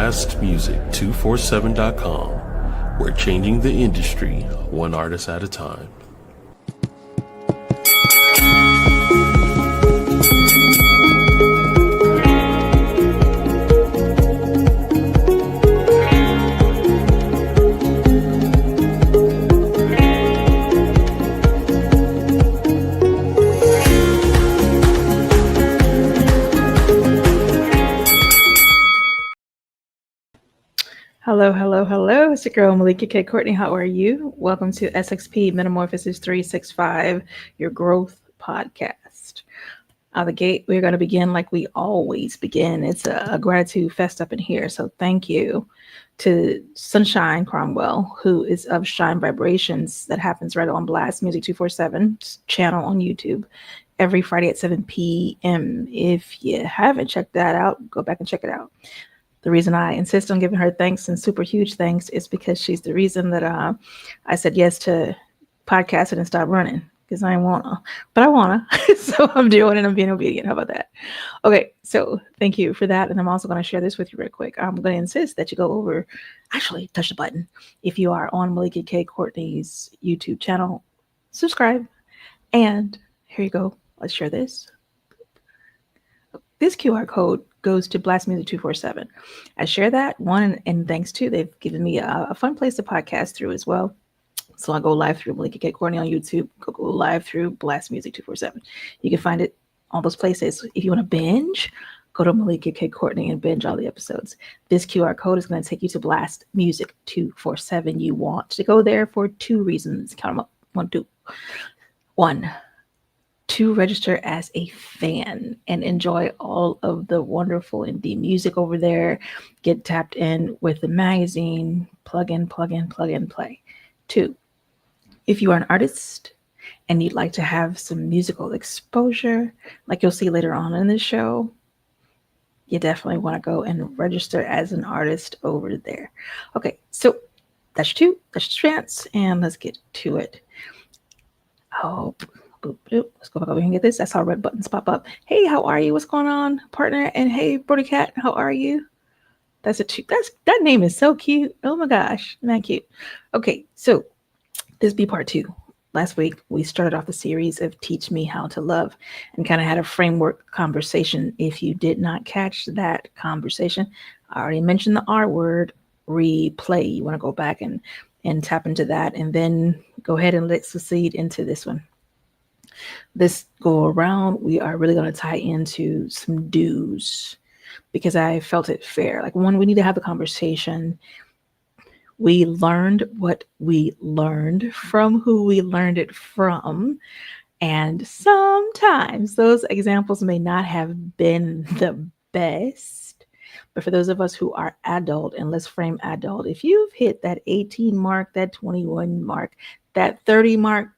BLASTMUSIC247.com. We're changing the industry one artist at a time. Hello, hello, hello. It's your girl, Melikia K. Courtney. How are you? Welcome to SXP MetaMorphosis 365, your growth podcast. Out of the gate, we're going to begin like we always begin. It's a gratitude fest up in here. So thank you to Sunshine Cromwell, who is of Shine Vibrations. That happens right on BLAST Music247 channel on YouTube every Friday at 7 p.m. If you haven't checked that out, go back and check it out. The reason I insist on giving her thanks and super huge thanks is because she's the reason that I said yes to podcasting and stop running, because I wanna, but I wanna. So I'm doing it. I'm being obedient. How about that? Okay, so thank you for that. And I'm also going to share this with you real quick. I'm going to insist that you go over, actually touch the button. If you are on Melikia K. Courtney's YouTube channel, subscribe. And here you go. Let's share this. This QR code goes to BLAST Music247. I share that one, and thanks to they've given me a fun place to podcast through as well. So I'll go live through Melikia K. Courtney on YouTube, go live through BLAST Music247. You can find it all those places. If you want to binge, go to Melikia K. Courtney and binge all the episodes. This QR code is going to take you to BLAST Music247. You want to go there for two reasons. Count them up. 1, 2. 1, to register as a fan and enjoy all of the wonderful indie music over there. Get tapped in with the magazine, plug in, play. 2, if you are an artist and you'd like to have some musical exposure, like you'll see later on in the show, you definitely want to go and register as an artist over there. Okay, so that's your 2, that's your chance, and let's get to it. Oh, let's go back over here and get this. I saw red buttons pop up. Hey, how are you? What's going on, partner? And hey, Brody Cat, how are you? That name is so cute. Oh my gosh, isn't that cute? Okay, so this be part 2. Last week we started off the series of Teach Me How to Love and kind of had a framework conversation. If you did not catch that conversation, I already mentioned the R word, replay. You want to go back and tap into that, and then go ahead and let's succeed into this one. This go around, we are really going to tie into some do's because I felt it fair. Like, one, we need to have the conversation. We learned what we learned from who we learned it from. And sometimes those examples may not have been the best. But for those of us who are adult, and let's frame adult, if you've hit that 18 mark, that 21 mark, that 30 mark,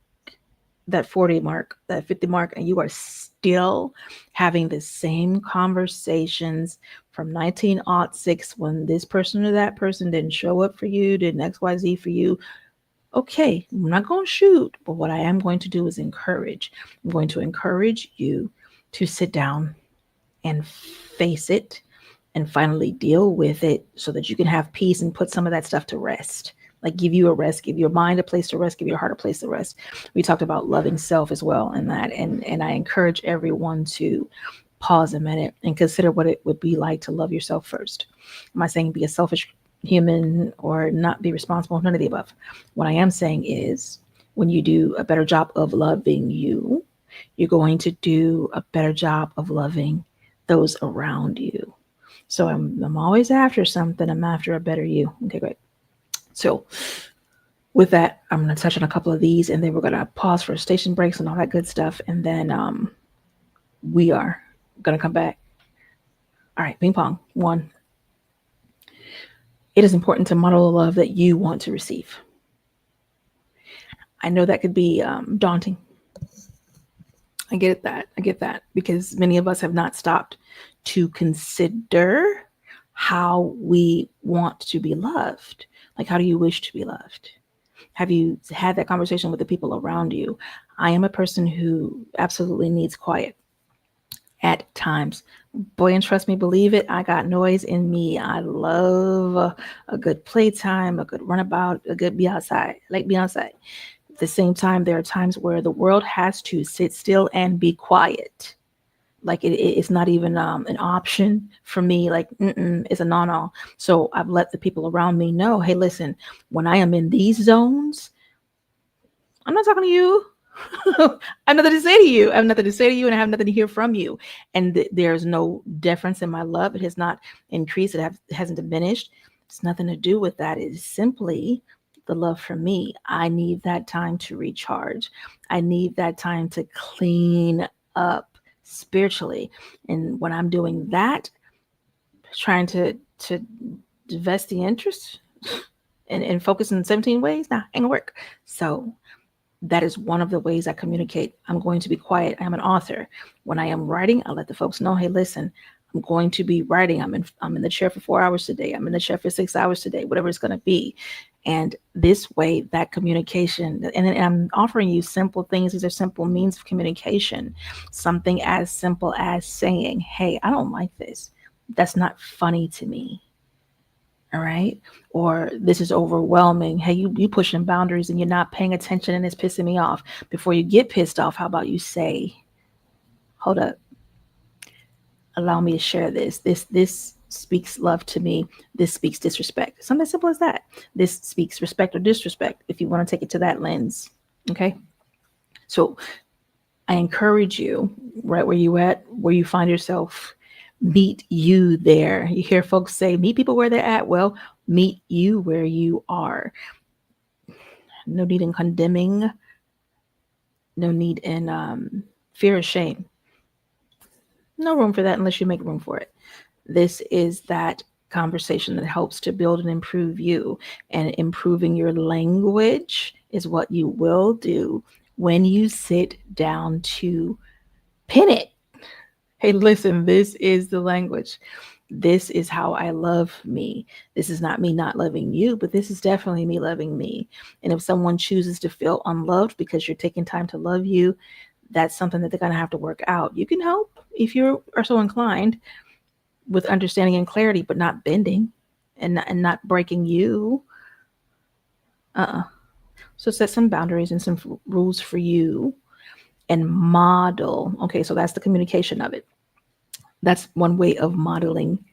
that 40 mark, that 50 mark, and you are still having the same conversations from 1906 when this person or that person didn't show up for you, didn't XYZ for you. Okay, I'm not going to shoot, but what I am going to do is encourage. I'm going to encourage you to sit down and face it and finally deal with it so that you can have peace and put some of that stuff to rest. Like, give you a rest, give your mind a place to rest, give your heart a place to rest. We talked about loving self as well in that. And I encourage everyone to pause a minute and consider what it would be like to love yourself first. I'm not saying be a selfish human or not be responsible, none of the above. What I am saying is, when you do a better job of loving you, you're going to do a better job of loving those around you. So I'm always after something. I'm after a better you. Okay, great. So with that, I'm going to touch on a couple of these, and then we're going to pause for station breaks and all that good stuff. And then we are going to come back. All right, ping pong. 1, it is important to model the love that you want to receive. I know that could be daunting. I get that, because many of us have not stopped to consider how we want to be loved. Like, how do you wish to be loved? Have you had that conversation with the people around you? I am a person who absolutely needs quiet. at times. Boy, and trust me, believe it, I got noise in me. I love a good playtime, a good runabout, a good be outside, like be outside. At the same time, there are times where the world has to sit still and be quiet. Like it's not even an option for me. Like it's a no. So I've let the people around me know, hey, listen, when I am in these zones, I'm not talking to you. I have nothing to say to you. I have nothing to say to you, and I have nothing to hear from you. And there's no difference in my love. It has not increased. It hasn't diminished. It's nothing to do with that. It is simply the love for me. I need that time to recharge. I need that time to clean up spiritually. And when I'm doing that, trying to divest the interest and focus in 17 ways, nah, ain't gonna work. So that is one of the ways I communicate. I'm going to be quiet. I am an author. When I am writing, I let the folks know, hey, listen, I'm going to be writing. I'm in the chair for 4 hours today. I'm in the chair for 6 hours today, whatever it's going to be. And this way, that communication, and I'm offering you simple things. These are simple means of communication. Something as simple as saying, hey, I don't like this. That's not funny to me. All right. Or this is overwhelming. Hey, you pushing boundaries and you're not paying attention and it's pissing me off. Before you get pissed off, how about you say, hold up, allow me to share this. This speaks love to me. This speaks disrespect. Something as simple as that. This speaks respect or disrespect, if you want to take it to that lens. Okay. So I encourage you, right where you at, where you find yourself, meet you there. You hear folks say, meet people where they're at. Well, meet you where you are. No need in condemning. No need in fear or shame. No room for that unless you make room for it. This is that conversation that helps to build and improve you. And improving your language is what you will do when you sit down to pin it. Hey, listen, this is the language. This is how I love me. This is not me not loving you, but this is definitely me loving me. And if someone chooses to feel unloved because you're taking time to love you, that's something that they're going to have to work out. You can help if you are so inclined with understanding and clarity, but not bending and not breaking you. So set some boundaries and some rules for you and model. Okay, so that's the communication of it. That's one way of modeling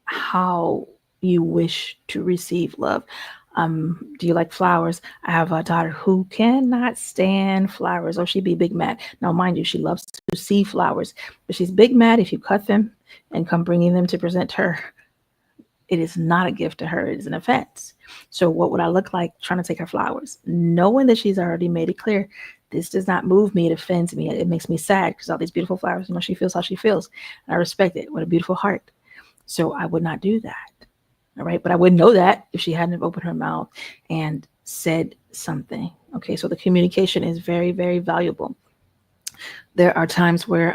how you wish to receive love. Do you like flowers? I have a daughter who cannot stand flowers, or she'd be big mad. Now, mind you, she loves to see flowers, but she's big mad if you cut them and come bringing them to present to her. It is not a gift to her. It is an offense. So what would I look like trying to take her flowers? Knowing that she's already made it clear, this does not move me. It offends me. It makes me sad because all these beautiful flowers, she feels how she feels. And I respect it. What a beautiful heart. So I would not do that. All right. But I wouldn't know that if she hadn't opened her mouth and said something. Okay. So the communication is very, very valuable. There are times where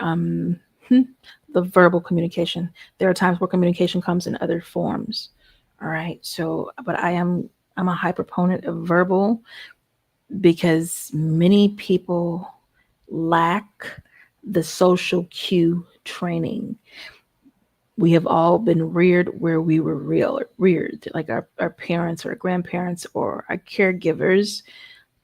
the verbal communication, there are times where communication comes in other forms. All right. So, but I'm a high proponent of verbal because many people lack the social cue training. We have all been reared where we were reared, like our parents or our grandparents or our caregivers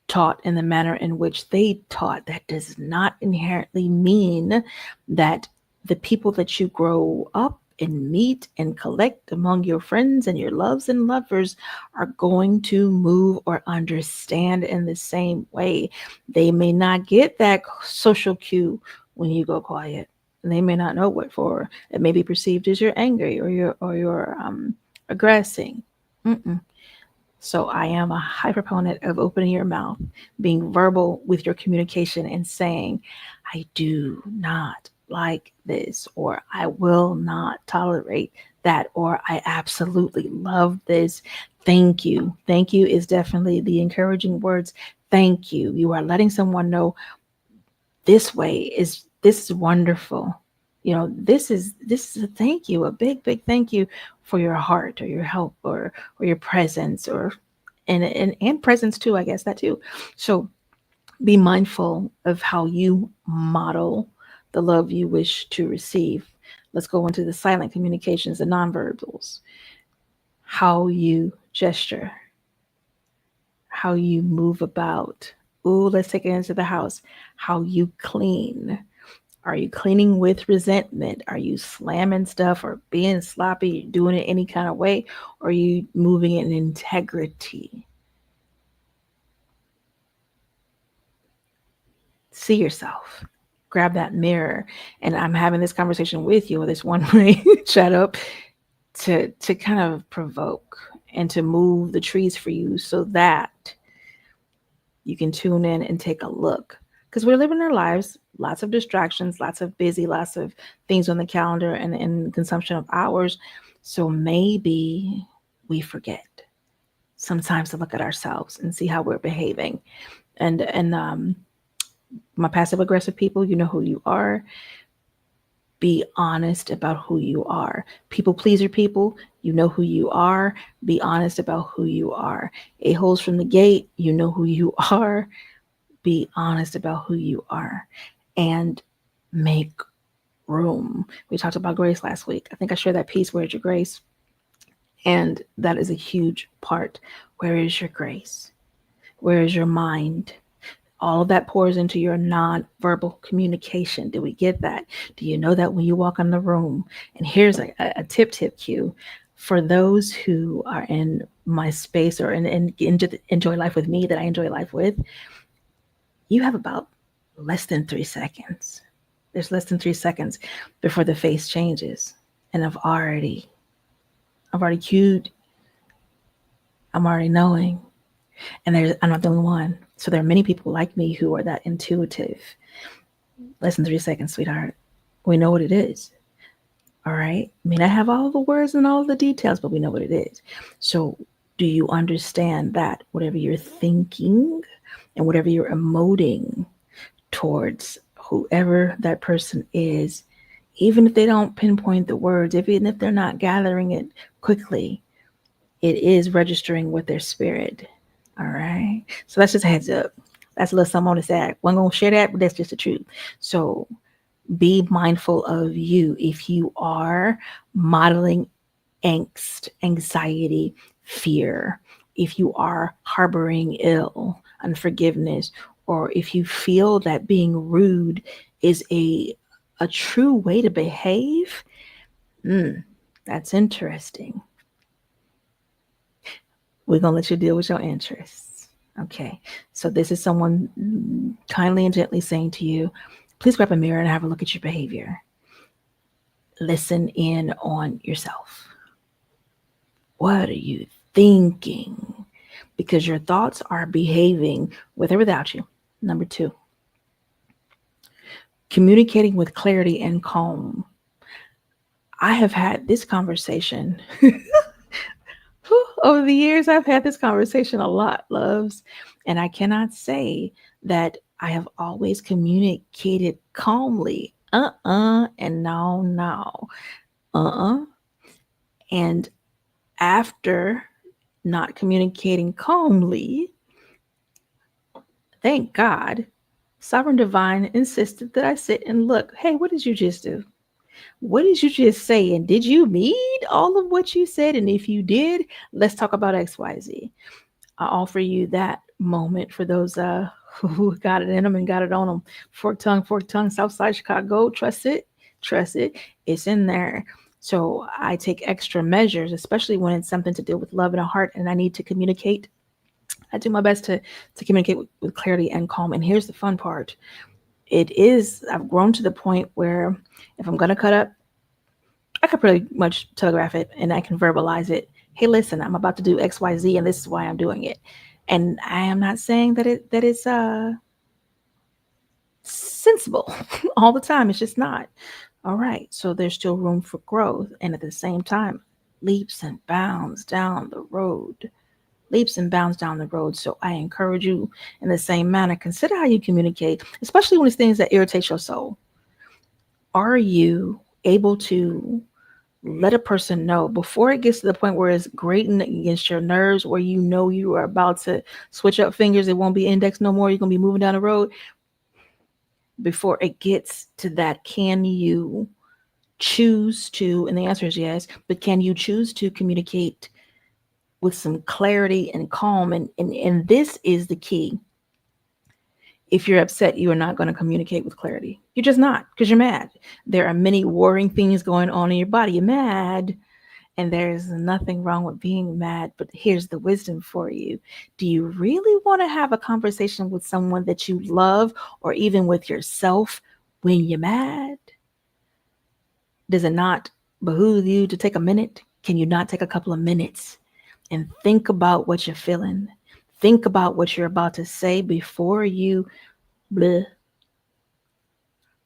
taught in the manner in which they taught. That does not inherently mean that the people that you grow up and meet and collect among your friends and your loves and lovers are going to move or understand in the same way. They may not get that social cue when you go quiet. They may not know what for. It may be perceived as you're angry or you're aggressing. So I am a high proponent of opening your mouth, being verbal with your communication and saying, I do not like this, or I will not tolerate that, or I absolutely love this. Thank you. Thank you is definitely the encouraging words. Thank you. You are letting someone know this is wonderful. This is a thank you, a big, big thank you for your heart or your help or your presence or and presence too, I guess that too. So be mindful of how you model the love you wish to receive. Let's go into the silent communications, the nonverbals. How you gesture, how you move about. Ooh, let's take it into the house. How you clean. Are you cleaning with resentment? Are you slamming stuff or being sloppy, doing it any kind of way? Or are you moving in integrity? See yourself. Grab that mirror. And I'm having this conversation with you with this one way chat up to kind of provoke and to move the trees for you so that you can tune in and take a look. Because we're living our lives, lots of distractions, lots of busy, lots of things on the calendar and consumption of hours. So maybe we forget sometimes to look at ourselves and see how we're behaving. And my passive aggressive people, you know who you are. Be honest about who you are. People pleaser people, you know who you are. Be honest about who you are. A-holes from the gate, you know who you are. Be honest about who you are and make room. We talked about grace last week. I think I shared that piece, Where's Your Grace? And that is a huge part. Where is your grace? Where is your mind? All of that pours into your non-verbal communication. Do we get that? Do you know that when you walk in the room? And here's a tip cue for those who are in my space or enjoy life with me, that I enjoy life with. You have about less than 3 seconds. There's less than 3 seconds before the face changes. And I've already cued. I'm already knowing. And I'm not the only one. So there are many people like me who are that intuitive. Less than 3 seconds, sweetheart. We know what it is. All right? May not have all the words and all the details, but we know what it is. So do you understand that whatever you're thinking and whatever you're emoting towards whoever that person is, even if they don't pinpoint the words, even if they're not gathering it quickly, it is registering with their spirit. All right. So that's just a heads up. That's a little something on the side. I'm going to share that, but that's just the truth. So be mindful of you. If you are modeling angst, anxiety, fear, if you are harboring ill, unforgiveness, or if you feel that being rude is a true way to behave, that's interesting. We're going to let you deal with your interests. Okay. So this is someone kindly and gently saying to you, please grab a mirror and have a look at your behavior. Listen in on yourself. What are you thinking? Because your thoughts are behaving with or without you. Number 2, communicating with clarity and calm. I have had this conversation. Over the years, I've had this conversation a lot, loves. And I cannot say that I have always communicated calmly. And no. And after not communicating calmly, thank God, Sovereign Divine insisted that I sit and look. Hey, what did you just do? What did you just say? And did you mean all of what you said? And if you did, let's talk about XYZ. I offer you that moment for those who got it in them and got it on them. Fork tongue, Southside Chicago. Trust it. It's in there. So I take extra measures, especially when it's something to do with love in a heart and I need to communicate. I do my best to communicate with clarity and calm. And here's the fun part. I've grown to the point where if I'm going to cut up, I could pretty much telegraph it and I can verbalize it. Hey, listen, I'm about to do XYZ and this is why I'm doing it. And I am not saying that it's sensible all the time. It's just not. All right. So there's still room for growth. And at the same time, leaps and bounds down the road. So I encourage you in the same manner. Consider how you communicate, especially when it's things that irritate your soul. Are you able to let a person know before it gets to the point where it's grating against your nerves, where you know you are about to switch up fingers? It won't be index no more. You're going to be moving down the road. before it gets to that, can you choose to, and the answer is yes, but can you choose to communicate with some clarity and calm? And this is the key. If you're upset, you are not going to communicate with clarity. You're just not, because you're mad. There are many warring things going on in your body. You're mad, and there's nothing wrong with being mad. But here's the wisdom for you. Do you really want to have a conversation with someone that you love, or even with yourself, when you're mad? Does it not behoove you to take a minute? Can you not take a couple of minutes and think about what you're feeling? Think about what you're about to say before you bleh.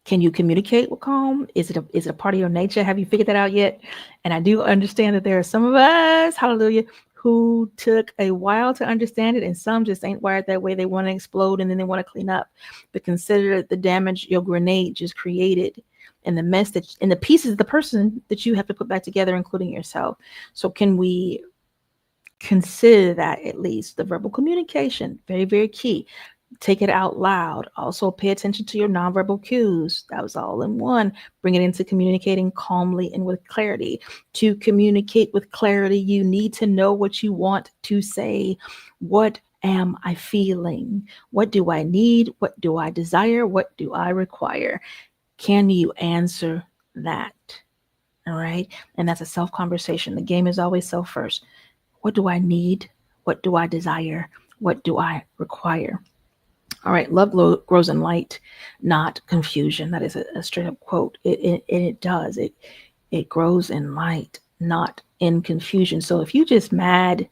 Can you communicate with calm? Is it a part of your nature? Have you figured that out yet? And I do understand that there are some of us, hallelujah, who took a while to understand it, and some just ain't wired that way. They want to explode and then they want to clean up. But consider the damage your grenade just created, and the mess that, and the pieces of the person that you have to put back together, including yourself. So can we consider that, at least the verbal communication, very, very key. Take it out loud. Also pay attention to your nonverbal cues. That was all in one. Bring it into communicating calmly and with clarity. To communicate with clarity, you need to know what you want to say. What am I feeling? What do I need? What do I desire? What do I require? Can you answer that? All right. And that's a self conversation. The game is always self first. What do I need? What do I desire? What do I require? All right. Love grows in light, not confusion. That is a straight up quote. It does. It grows in light, not in confusion. So if you just mad,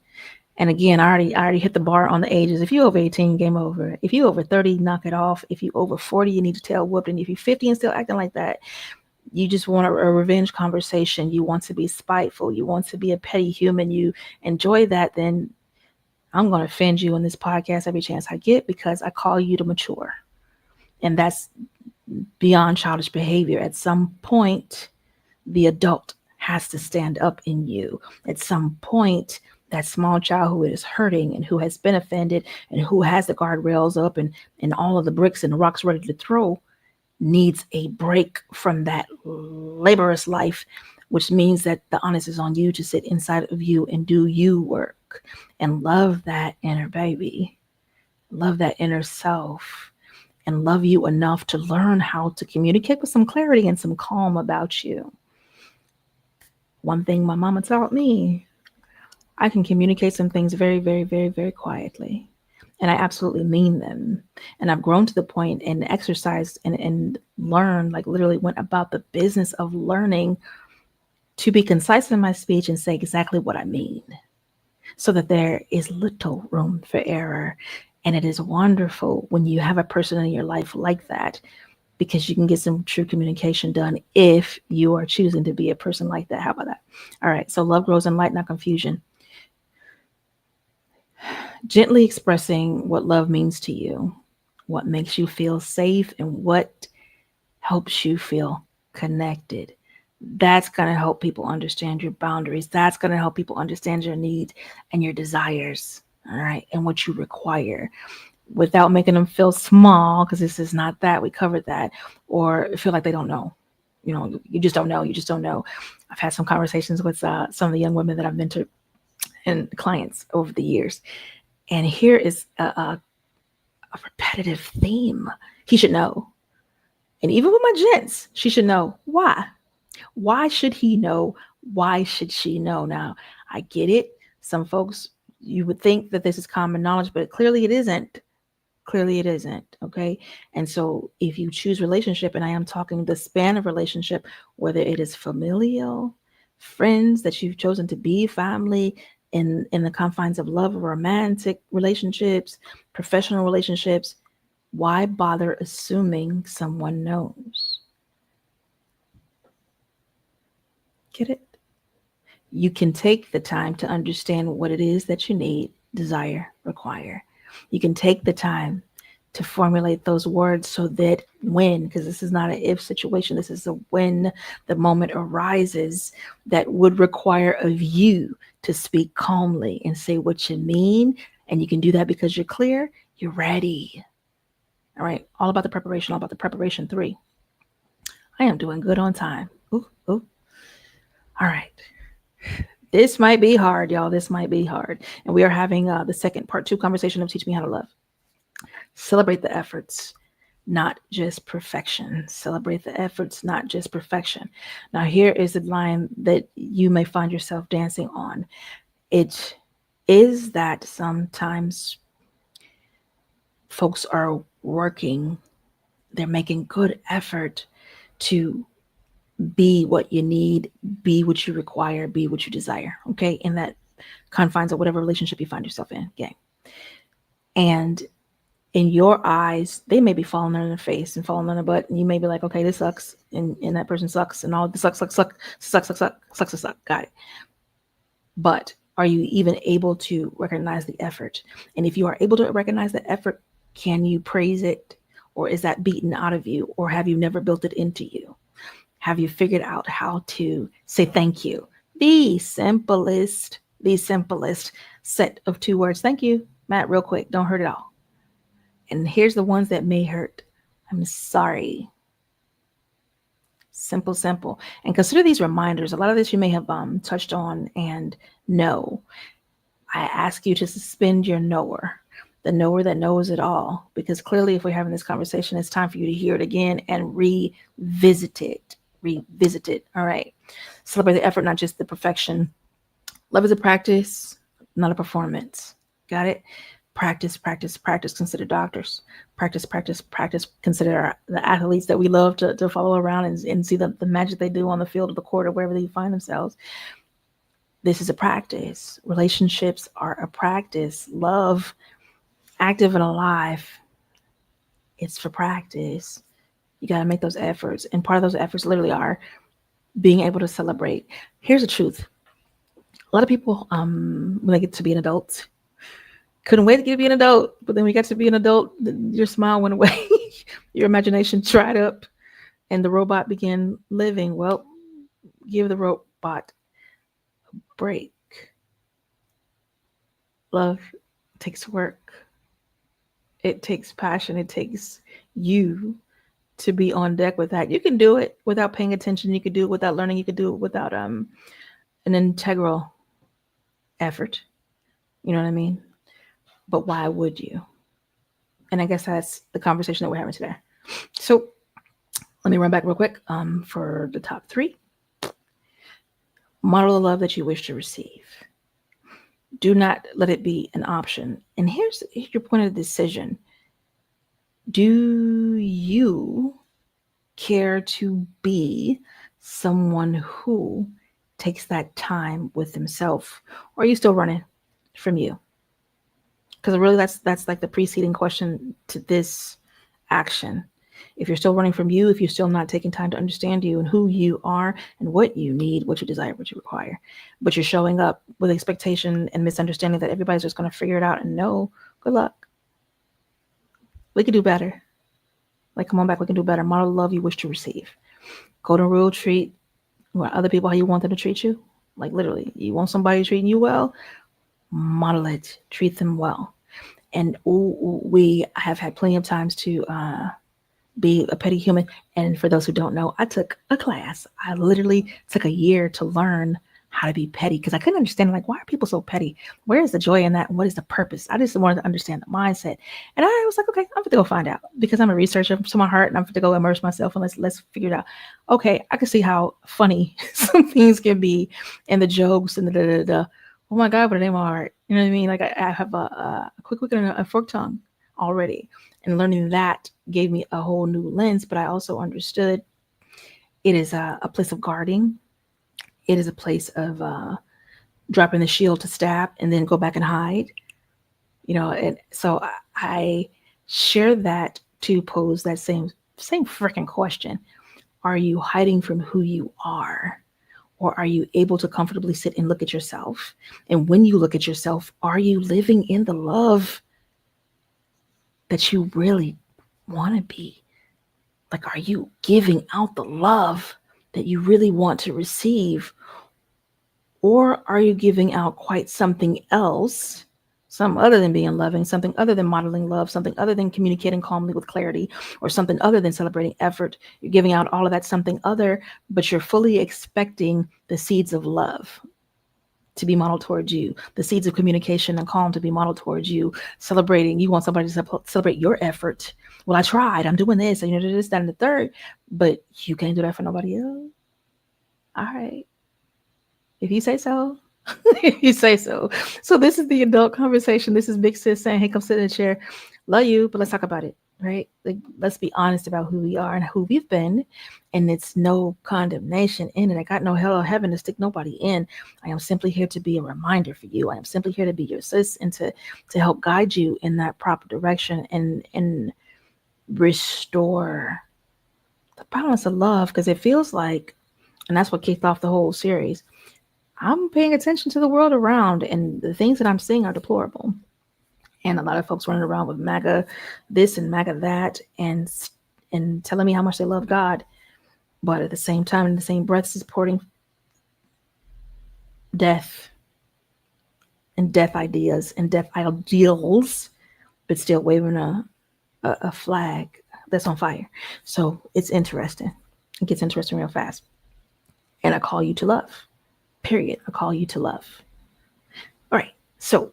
and again, I already hit the bar on the ages. If you over 18, game over. If you over 30, knock it off. If you over 40, you need to tail whoop. And if you're 50 and still acting like that, you just want a revenge conversation. You want to be spiteful. You want to be a petty human. You enjoy that. Then I'm going to offend you on this podcast every chance I get, because I call you to mature. And that's beyond childish behavior. At some point, the adult has to stand up in you. At some point, that small child who is hurting and who has been offended and who has the guardrails up and all of the bricks and rocks ready to throw needs a break from that laborious life, which means that the onus is on you to sit inside of you and do you work and love that inner baby, love that inner self, and love you enough to learn how to communicate with some clarity and some calm about you. One thing my mama taught me, I can communicate some things very, very, very, very quietly. And I absolutely mean them. And I've grown to the point and exercised and learned, like literally went about the business of learning to be concise in my speech and say exactly what I mean, so that there is little room for error. And it is wonderful when you have a person in your life like that, because you can get some true communication done if you are choosing to be a person like that. How about that? All right. So love grows in light, not confusion. Gently expressing what love means to you, what makes you feel safe, and what helps you feel connected. That's going to help people understand your boundaries. That's going to help people understand your needs and your desires, all right, and what you require, without making them feel small, because this is not that. We covered that. Or feel like they don't know. You know, you just don't know. You just don't know. I've had some conversations with some of the young women that I've mentored and clients over the years. And here is a repetitive theme. He should know. And even with my gents, she should know. Why? Why should he know? Why should she know? Now, I get it. Some folks, you would think that this is common knowledge, but clearly it isn't. Clearly it isn't. Okay. And so if you choose relationship, and I am talking the span of relationship, whether it is familial, friends that you've chosen to be family, in the confines of love, romantic relationships, professional relationships, why bother assuming someone knows? Get it? You can take the time to understand what it is that you need, desire, require. You can take the time to formulate those words so that when, because this is not an if situation, this is a when the moment arises that would require of you to speak calmly and say what you mean. And you can do that because you're clear, you're ready. All right. All about the preparation, all about the preparation 3. I am doing good on time. Ooh, ooh. All right. This might be hard, y'all. This might be hard. And we are having the second part 2 conversation of Teach Me How to Love. Celebrate the efforts, not just perfection. Celebrate the efforts, not just perfection. Now, here is the line that you may find yourself dancing on. It is that sometimes folks are working, they're making good effort to be what you need, be what you require, be what you desire. Okay. In that confines of whatever relationship you find yourself in. Okay. And in your eyes, they may be falling on their face and falling on their butt. And you may be like, okay, this sucks. And that person sucks. And all this sucks. Got it. But are you even able to recognize the effort? And if you are able to recognize the effort, can you praise it? Or is that beaten out of you? Or have you never built it into you? Have you figured out how to say thank you? The simplest set of 2 words. Thank you, Matt, real quick. Don't hurt it all. And here's the ones that may hurt. I'm sorry. Simple. And consider these reminders. A lot of this you may have touched on and know. I ask you to suspend your knower, the knower that knows it all. Because clearly if we're having this conversation, it's time for you to hear it again and revisit it. All right. Celebrate the effort, not just the perfection. Love is a practice, not a performance. Got it? Practice. Consider doctors. Practice. Consider the athletes that we love to follow around and see the magic they do on the field or the court or wherever they find themselves. This is a practice. Relationships are a practice. Love, active and alive, it's for practice. You got to make those efforts. And part of those efforts literally are being able to celebrate. Here's the truth. A lot of people, when they get to be an adult, couldn't wait to get to be an adult. But then we got to be an adult, your smile went away. Your imagination dried up and the robot began living. Well, give the robot a break. Love takes work. It takes passion. It takes you to be on deck with that. You can do it without paying attention. You could do it without learning. You could do it without an integral effort. You know what I mean? But why would you? And I guess that's the conversation that we're having today. So let me run back real quick for the top 3. Model the love that you wish to receive. Do not let it be an option. And here's your point of decision. Do you care to be someone who takes that time with himself? Or are you still running from you? Because really that's like the preceding question to this action. If you're still running from you, if you're still not taking time to understand you and who you are and what you need, what you desire, what you require, but you're showing up with expectation and misunderstanding that everybody's just going to figure it out and no, good luck. We could do better. Like, come on back, we can do better. Model the love you wish to receive. Golden rule, treat other people how you want them to treat you. Like literally, you want somebody treating you well, model it, treat them well. And we have had plenty of times to be a petty human. And for those who don't know, I took a class. I literally took a year to learn how to be petty because I couldn't understand, like, why are people so petty? Where is the joy in that? And what is the purpose? I just wanted to understand the mindset. And I was like, okay, I'm going to go find out because I'm a researcher to my heart and I'm going to go immerse myself and let's figure it out. Okay, I can see how funny some things can be and the jokes and the oh my God, but it ain't my heart. You know what I mean? Like I have a quick wit and a forked tongue already. And learning that gave me a whole new lens, but I also understood it is a place of guarding. It is a place of dropping the shield to stab and then go back and hide. You know, and so I share that to pose that same freaking question. Are you hiding from who you are? Or are you able to comfortably sit and look at yourself? And when you look at yourself, are you living in the love that you really want to be? Like, are you giving out the love that you really want to receive? Or are you giving out quite something else something other than being loving, something other than modeling love, something other than communicating calmly with clarity, or something other than celebrating effort. You're giving out all of that something other, but you're fully expecting the seeds of love to be modeled towards you, the seeds of communication and calm to be modeled towards you, celebrating. You want somebody to celebrate your effort. Well, I tried. I'm doing this, and this, that, and the third, but you can't do that for nobody else. All right. If you say so. If you say so. So this is the adult conversation. This is Big Sis saying, hey, come sit in the chair. Love you, but let's talk about it, right? Like, let's be honest about who we are and who we've been. And it's no condemnation in it. I got no hell or heaven to stick nobody in. I am simply here to be a reminder for you. I am simply here to be your sis and to help guide you in that proper direction and restore the balance of love. Because it feels like, and that's what kicked off the whole series, I'm paying attention to the world around, and the things that I'm seeing are deplorable. And a lot of folks running around with MAGA this and MAGA that, and telling me how much they love God, but at the same time, in the same breath, supporting death and death ideas and death ideals, but still waving a flag that's on fire. So it's interesting. It gets interesting real fast. And I call you to love. Period. I call you to love. All right. So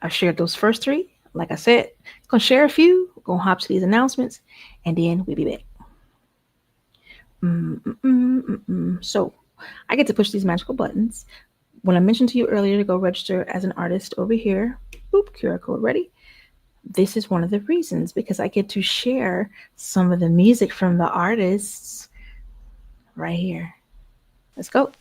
I shared those first three. Like I said, I'm going to share a few. We're going to hop to these announcements, and then we'll be back. So I get to push these magical buttons. When I mentioned to you earlier to go register as an artist over here, boop, QR code ready. This is one of the reasons, because I get to share some of the music from the artists right here. Let's go.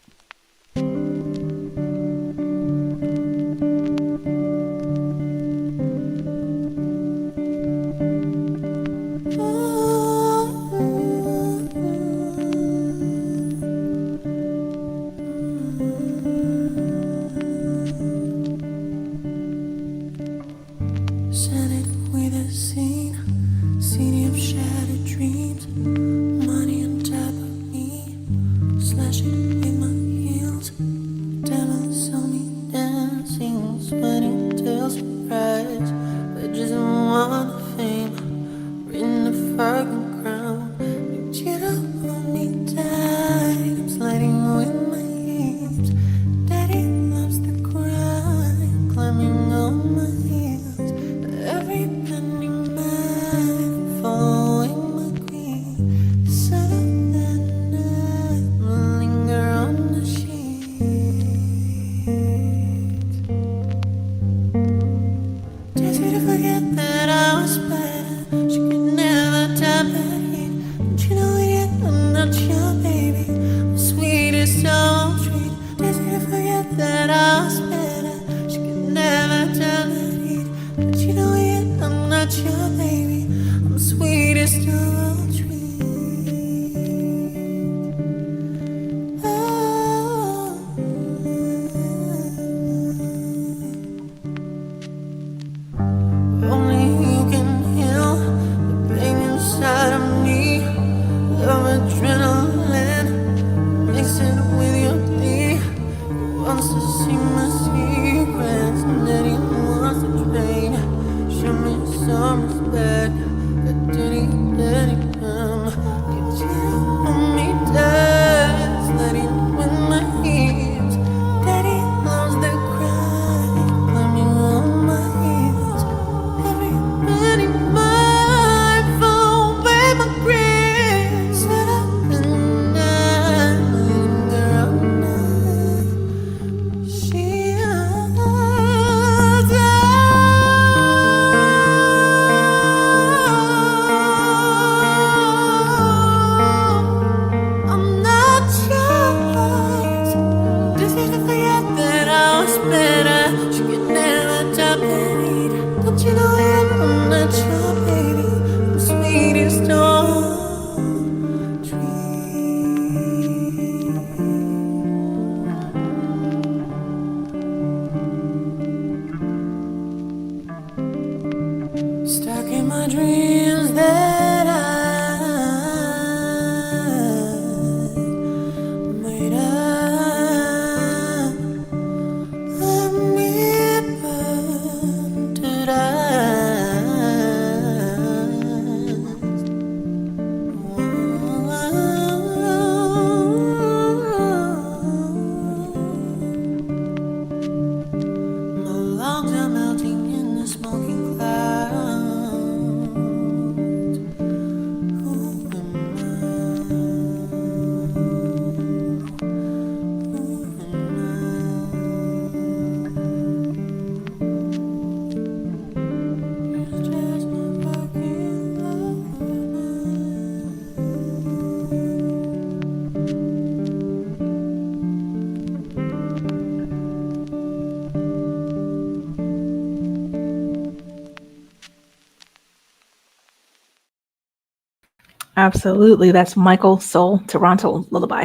Absolutely. That's Michael Soul, Toronto Lullaby.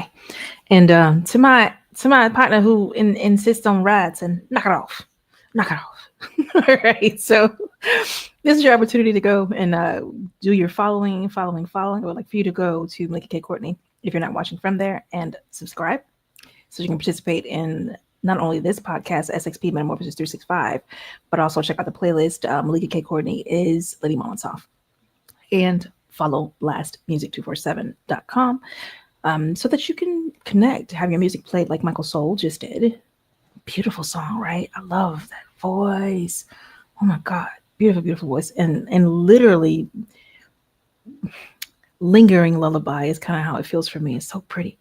And to my partner who insists on rats, and knock it off. Knock it off. All right. So this is your opportunity to go and do your following. I would like for you to go to Melikia K Courtney if you're not watching from there and subscribe so you can participate in not only this podcast, SXP Metamorphosis 365, but also check out the playlist. Melikia K Courtney is Lady Molotov. And follow BLASTMUSIC247.com so that you can connect, have your music played like Michael Soul just did. Beautiful song, right? I love that voice. Oh my God, beautiful voice. And literally lingering lullaby is kind of how it feels for me. It's so pretty.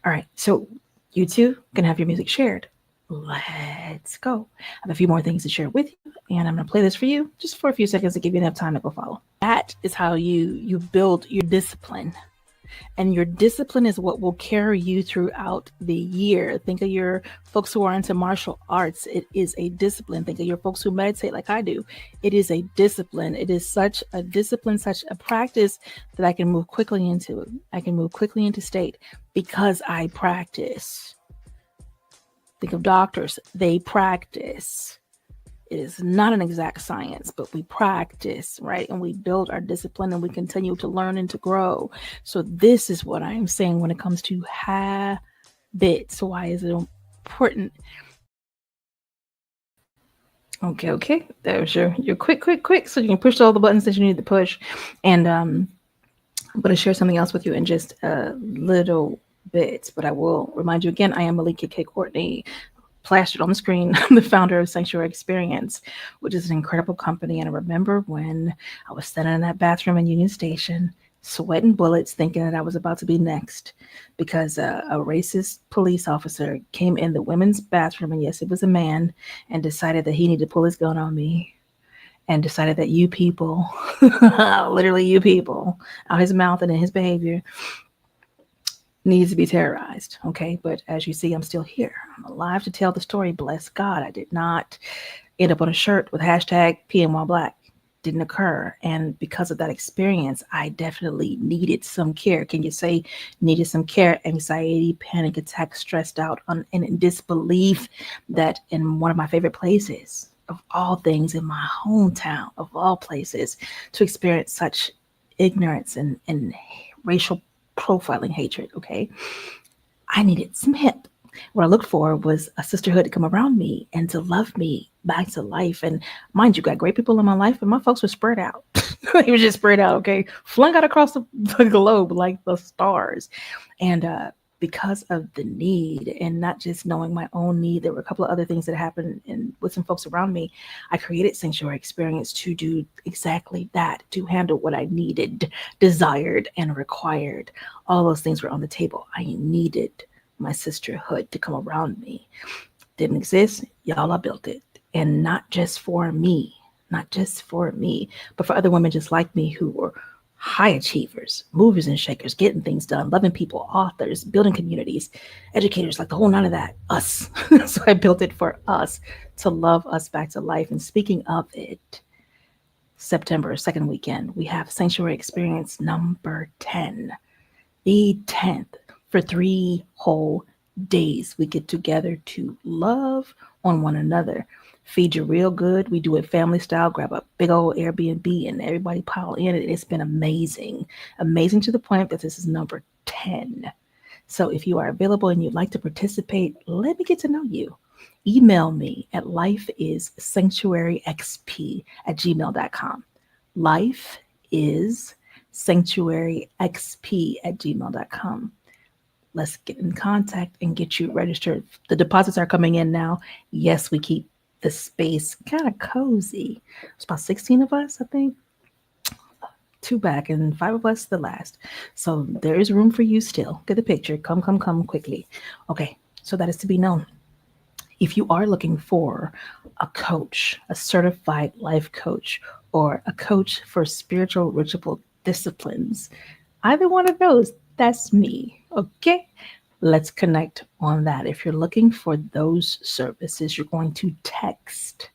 All right, so you two can have your music shared. Let's go. I have a few more things to share with you, and I'm going to play this for you just for a few seconds to give you enough time to go follow. That is how you build your discipline. And your discipline is what will carry you throughout the year. Think of your folks who are into martial arts. It is a discipline. Think of your folks who meditate like I do. It is a discipline. It is such a discipline, such a practice that I can move quickly into it. I can move quickly into state because I practice. Think of doctors. They practice. It is not an exact science, but we practice, right? And we build our discipline and we continue to learn and to grow. So this is what I'm saying when it comes to habits. Why is it important? Okay. That was your quick. So you can push all the buttons that you need to push. And I'm going to share something else with you in just a little bit. But I will remind you again, I am Melikia K. Courtney. Plastered on the screen. I'm the founder of Sanctuary Experience, which is an incredible company. And I remember when I was standing in that bathroom in Union Station, sweating bullets, thinking that I was about to be next because a racist police officer came in the women's bathroom, and yes, it was a man, and decided that he needed to pull his gun on me, and decided that you people, literally you people, out his mouth and in his behavior, needs to be terrorized. Okay. But as you see, I'm still here. I'm alive to tell the story. Bless God. I did not end up on a shirt with hashtag PNY Black. Didn't occur. And because of that experience, I definitely needed some care. Can you say needed some care? Anxiety, panic attack, stressed out, and in disbelief that in one of my favorite places of all things, in my hometown of all places, to experience such ignorance and racial profiling hatred. Okay. I needed some help. What I looked for was a sisterhood to come around me and to love me back to life. And mind you, got great people in my life, but my folks were spread out. They were just spread out. Okay. Flung out across the globe like the stars. And because of the need and not just knowing my own need, there were a couple of other things that happened with some folks around me. I created Sanctuary Experience to do exactly that, to handle what I needed, desired, and required. All those things were on the table. I needed my sisterhood to come around me. Didn't exist. Y'all, I built it. And not just for me, but for other women just like me who were high achievers, movers and shakers, getting things done, loving people, authors, building communities, educators, like the whole none of that, us. So I built it for us to love us back to life. And speaking of it, September 2nd weekend, we have Sanctuary Experience number 10, the 10th, for 3 whole days. We get together to love on one another. Feed you real good. We do it family style. Grab a big old Airbnb and everybody pile in it. It's been amazing. Amazing to the point that this is number 10. So if you are available and you'd like to participate, let me get to know you. Email me at lifeissanctuaryxp@gmail.com. lifeissanctuaryxp@gmail.com. Let's get in contact and get you registered. The deposits are coming in now. Yes, we keep the space kind of cozy. It's about 16 of us, I think. 2 back and 5 of us the last. So there is room for you still. Get the picture. Come quickly. Okay, so that is to be known. If you are looking for a coach, a certified life coach, or a coach for spiritual ritual disciplines, either one of those, that's me. Okay, let's connect on that. If you're looking for those services, you're going to text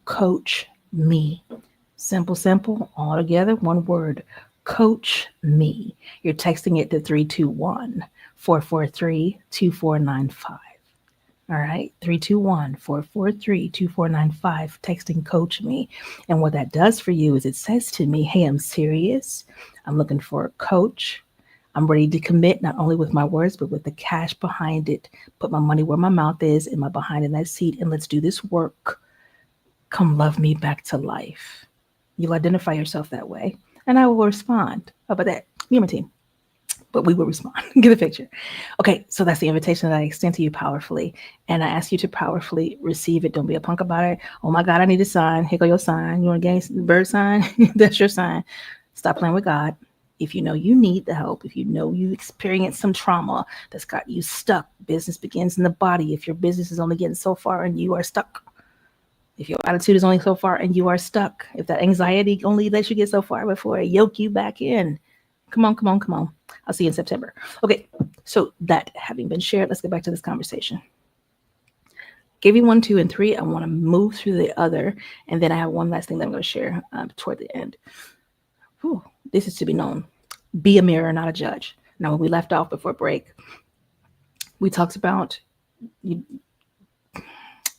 COACHME. Simple, all together, one word. Coach Me. You're texting it to 321-443-2495. All right, 321-443-2495, texting Coach Me. And what that does for you is it says to me, hey, I'm serious. I'm looking for a coach. I'm ready to commit, not only with my words, but with the cash behind it. Put my money where my mouth is and my behind in that seat, and let's do this work. Come love me back to life. You'll identify yourself that way, and I will respond. How about that? Me and my team. But we will respond. Get the picture. Okay, so that's the invitation that I extend to you powerfully. And I ask you to powerfully receive it. Don't be a punk about it. Oh my God, I need a sign. Here go your sign. You want to gain the bird sign? That's your sign. Stop playing with God. If you know you need the help, if you know you experienced some trauma that's got you stuck, business begins in the body. If your business is only getting so far and you are stuck, if your attitude is only so far and you are stuck, if that anxiety only lets you get so far before it yoke you back in, come on, come on, come on. I'll see you in September. Okay, so that having been shared, let's get back to this conversation. Gave you 1, 2, and 3. I want to move through the other, and then I have one last thing that I'm going to share toward the end. Whew, this is to be known. Be a mirror, not a judge. Now, when we left off before break, we talked about you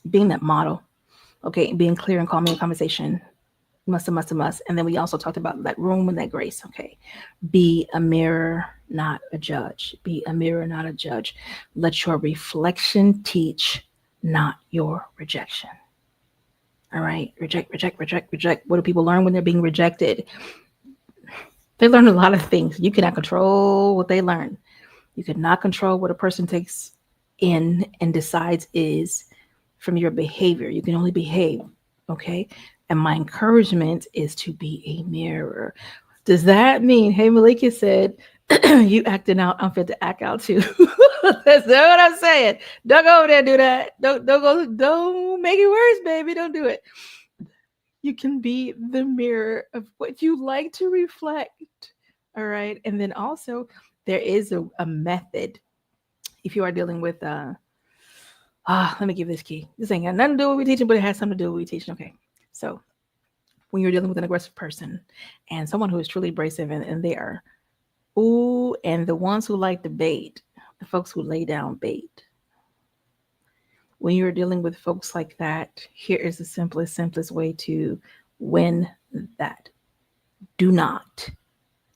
being that model, okay, being clear and calm in your conversation. Must. And then we also talked about that room and that grace. Okay. Be a mirror, not a judge. Be a mirror, not a judge. Let your reflection teach, not your rejection. All right. Reject. What do people learn when they're being rejected? They learn a lot of things. You cannot control what they learn. You cannot control what a person takes in and decides is from your behavior. You can only behave. Okay. And my encouragement is to be a mirror. Does that mean, hey, Melikia said, you acting out, I'm fit to act out too. That's not what I'm saying. Don't go over there and do that. Don't make it worse, baby. Don't do it. You can be the mirror of what you like to reflect. All right. And then also there is a method. If you are dealing with, let me give this key. This ain't got nothing to do with what we're teaching, but it has something to do with what we're teaching. Okay. So when you're dealing with an aggressive person and someone who is truly abrasive and they are, and the ones who like the bait, the folks who lay down bait. When you're dealing with folks like that, here is the simplest way to win that. Do not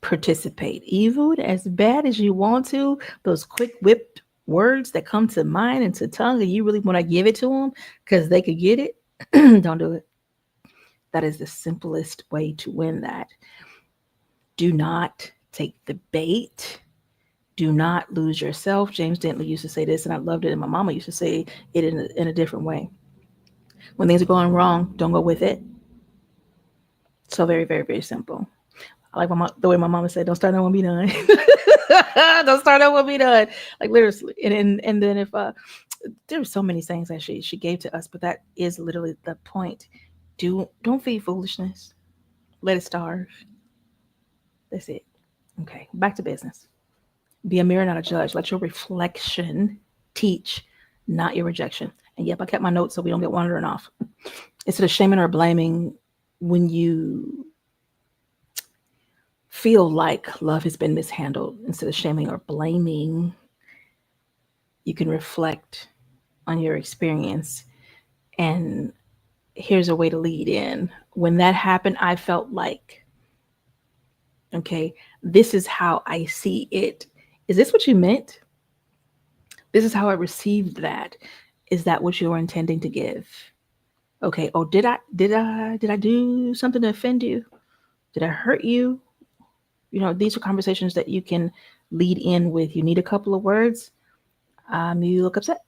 participate. Even as bad as you want to, those quick whipped words that come to mind and to tongue, and you really want to give it to them because they could get it, don't do it. That is the simplest way to win that. Do not take the bait. Do not lose yourself. James Dentley used to say this, and I loved it. And my mama used to say it in a different way. When things are going wrong, don't go with it. So very, very, very simple. I like the way my mama said, don't start, no one be done. Don't start, no one be done. Like literally. And then if there were so many sayings that she gave to us, but that is literally the point. Don't feed foolishness. Let it starve. That's it. Okay, back to business. Be a mirror, not a judge. Let your reflection teach, not your rejection. And yep, I kept my notes so we don't get wandering off. Instead of shaming or blaming when you feel like love has been mishandled, instead of shaming or blaming, you can reflect on your experience. And here's a way to lead in. When that happened, I felt like, okay, this is how I see it. Is this what you meant? This is how I received that. Is that what you were intending to give? Okay. Oh, did I do something to offend you? Did I hurt you? You know, these are conversations that you can lead in with. You need a couple of words. You look upset.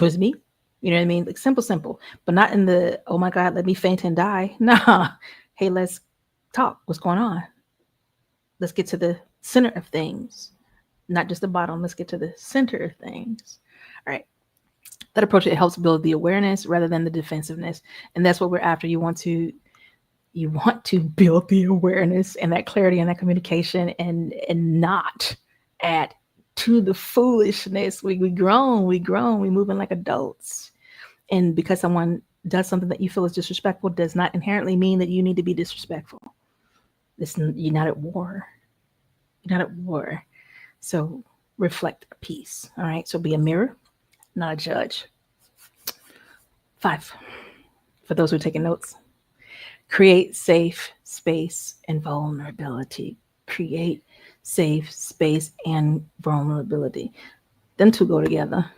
Was me? You know what I mean? Like simple, but not in the, oh my God, let me faint and die. Nah. Hey, let's talk. What's going on? Let's get to the center of things, not just the bottom. Let's get to the center of things. All right. That approach, it helps build the awareness rather than the defensiveness. And that's what we're after. You want to build the awareness and that clarity and that communication and not add to the foolishness. We grown, we moving like adults. And because someone does something that you feel is disrespectful does not inherently mean that you need to be disrespectful. You're not at war. You're not at war. So reflect peace. All right. So be a mirror, not a judge. 5. For those who are taking notes, create safe space and vulnerability. Create safe space and vulnerability. Them two go together.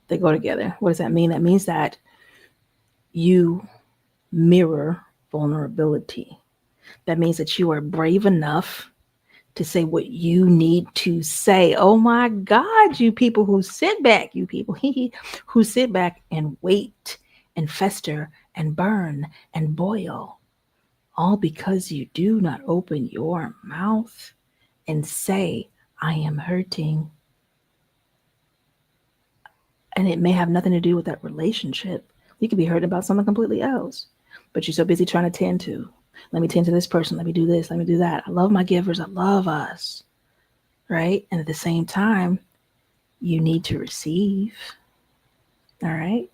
They go together. What does that mean? That means that you mirror vulnerability. That means that you are brave enough to say what you need to say. Oh my God, you people who sit back, you people who sit back and wait and fester and burn and boil, all because you do not open your mouth and say, I am hurting. And it may have nothing to do with that relationship. You could be hurting about something completely else, but you're so busy trying to tend to. Let me tend to this person. Let me do this. Let me do that. I love my givers. I love us. Right? And at the same time, you need to receive. All right?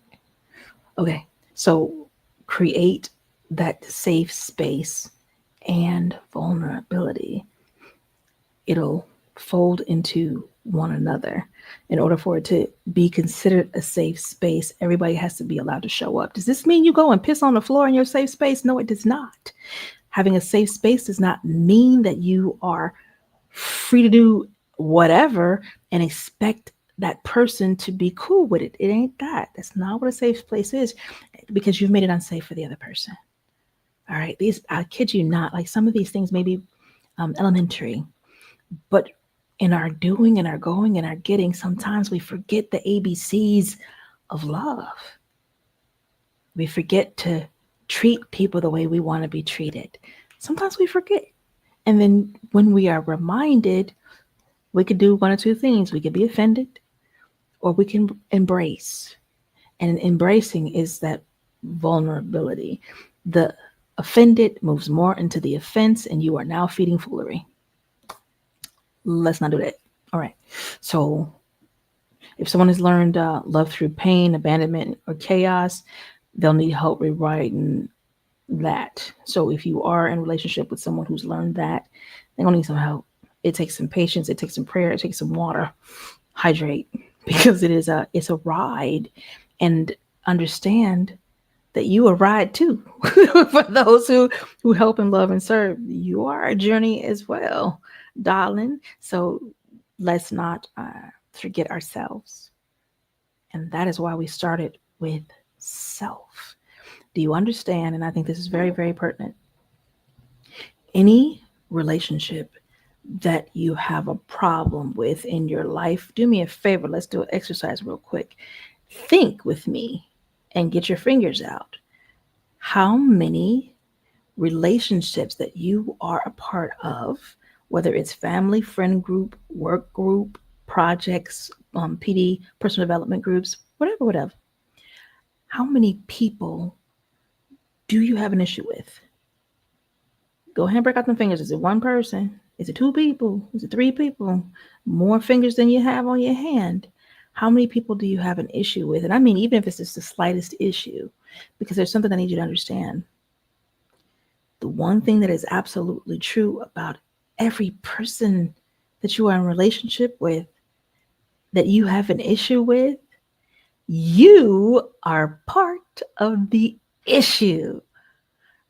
Okay. So create that safe space and vulnerability. It'll fold into one another. In order for it to be considered a safe space, everybody has to be allowed to show up. Does this mean you go and piss on the floor in your safe space? No, it does not. Having a safe space does not mean that you are free to do whatever and expect that person to be cool with it. It ain't that. That's not what a safe place is, because you've made it unsafe for the other person. All right. I kid you not, like some of these things may be elementary, but in our doing and our going and our getting, sometimes we forget the ABCs of love. We forget to treat people the way we want to be treated. Sometimes we forget. And then when we are reminded, we could do one or two things. We could be offended or we can embrace. And embracing is that vulnerability. The offended moves more into the offense, and you are now feeding foolery. Let's not do that. All right. So if someone has learned love through pain, abandonment, or chaos, they'll need help rewriting that. So if you are in a relationship with someone who's learned that, they're gonna need some help. It takes some patience, it takes some prayer, it takes some water. Hydrate, because it's a ride. And understand that you a ride too. For those who help and love and serve, you are a journey as well, darling. So let's not forget ourselves. And that is why we started with self. Do you understand? And I think this is very, very pertinent. Any relationship that you have a problem with in your life, do me a favor. Let's do an exercise real quick. Think with me and get your fingers out. How many relationships that you are a part of, whether it's family, friend group, work group, projects, PD, personal development groups, whatever. How many people do you have an issue with? Go ahead and break out them fingers. Is it one person? Is it two people? Is it three people? More fingers than you have on your hand. How many people do you have an issue with? And I mean, even if it's just the slightest issue, because there's something I need you to understand. The one thing that is absolutely true about every person that you are in a relationship with, that you have an issue with, you are part of the issue.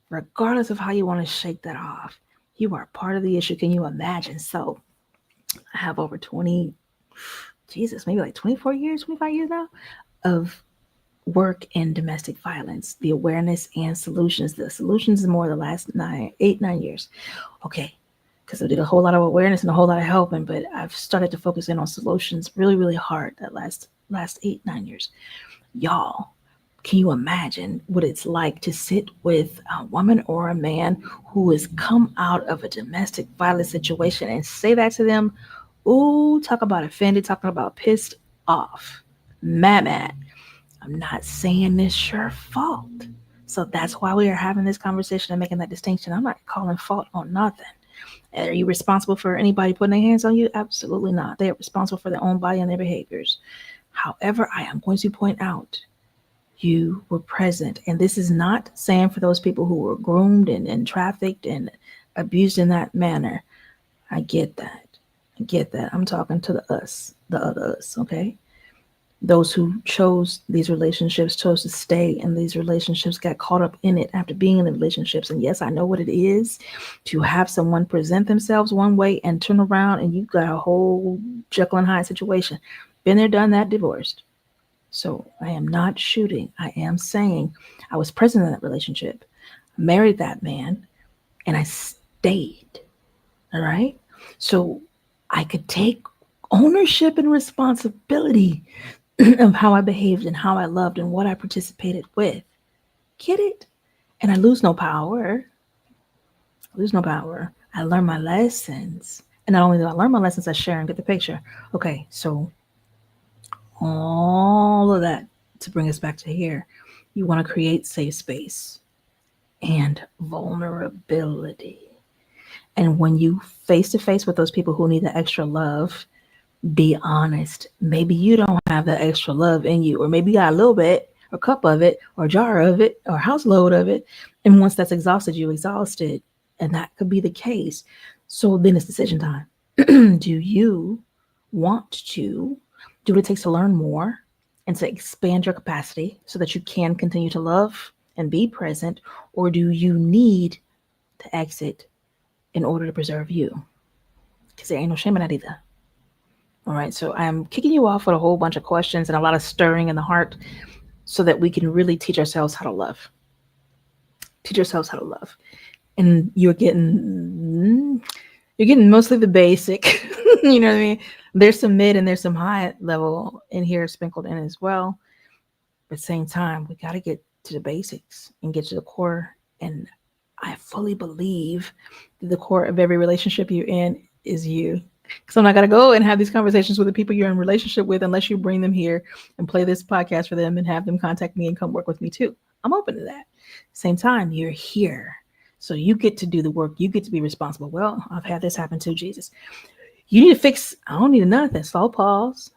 Regardless of how you want to shake that off, you are part of the issue. Can you imagine? So I have over maybe like 24 years, 25 years now of work in domestic violence, the awareness and solutions. The solutions is more the last 9 years. Okay. Because I did a whole lot of awareness and a whole lot of helping, but I've started to focus in on solutions really, really hard that last 8-9 years. Y'all, can you imagine what it's like to sit with a woman or a man who has come out of a domestic violence situation and say that to them? Ooh, talk about offended, talking about pissed off, mad. I'm not saying it's your fault. So that's why we are having this conversation and making that distinction. I'm not calling fault on nothing. Are you responsible for anybody putting their hands on you? Absolutely not. They are responsible for their own body and their behaviors. However, I am going to point out, you were present. And this is not saying for those people who were groomed and trafficked and abused in that manner. I get that. I get that. I'm talking to the other us, okay? Those who chose these relationships, chose to stay in these relationships, got caught up in it after being in the relationships. And yes, I know what it is to have someone present themselves one way and turn around and you've got a whole Jekyll and Hyde situation. Been there, done that, divorced. So I am not shooting. I am saying I was present in that relationship, married that man, and I stayed. All right. So I could take ownership and responsibility of how I behaved and how I loved and what I participated with. Get it? And I lose no power. I learn my lessons. And not only do I learn my lessons, I share and get the picture. Okay, so all of that to bring us back to here. You want to create safe space and vulnerability. And when you face to face with those people who need the extra love, be honest. Maybe you don't have that extra love in you, or maybe you got a little bit, or cup of it, or jar of it, or house load of it. And once that's exhausted, you exhausted. And that could be the case. So then it's decision time. Do you want to do what it takes to learn more and to expand your capacity so that you can continue to love and be present? Or do you need to exit in order to preserve you? Because there ain't no shame in that either. All right, so I'm kicking you off with a whole bunch of questions and a lot of stirring in the heart so that we can really teach ourselves how to love. Teach ourselves how to love. And you're getting mostly the basic, you know what I mean? There's some mid and there's some high level in here sprinkled in as well. But at the same time, we got to get to the basics and get to the core. And I fully believe that the core of every relationship you're in is you. Because I'm not going to go and have these conversations with the people you're in relationship with unless you bring them here and play this podcast for them and have them contact me and come work with me too. I'm open to that. Same time, you're here. So you get to do the work. You get to be responsible. Well, I've had this happen too, Jesus. You need to fix, I don't need nothing. Slow pause.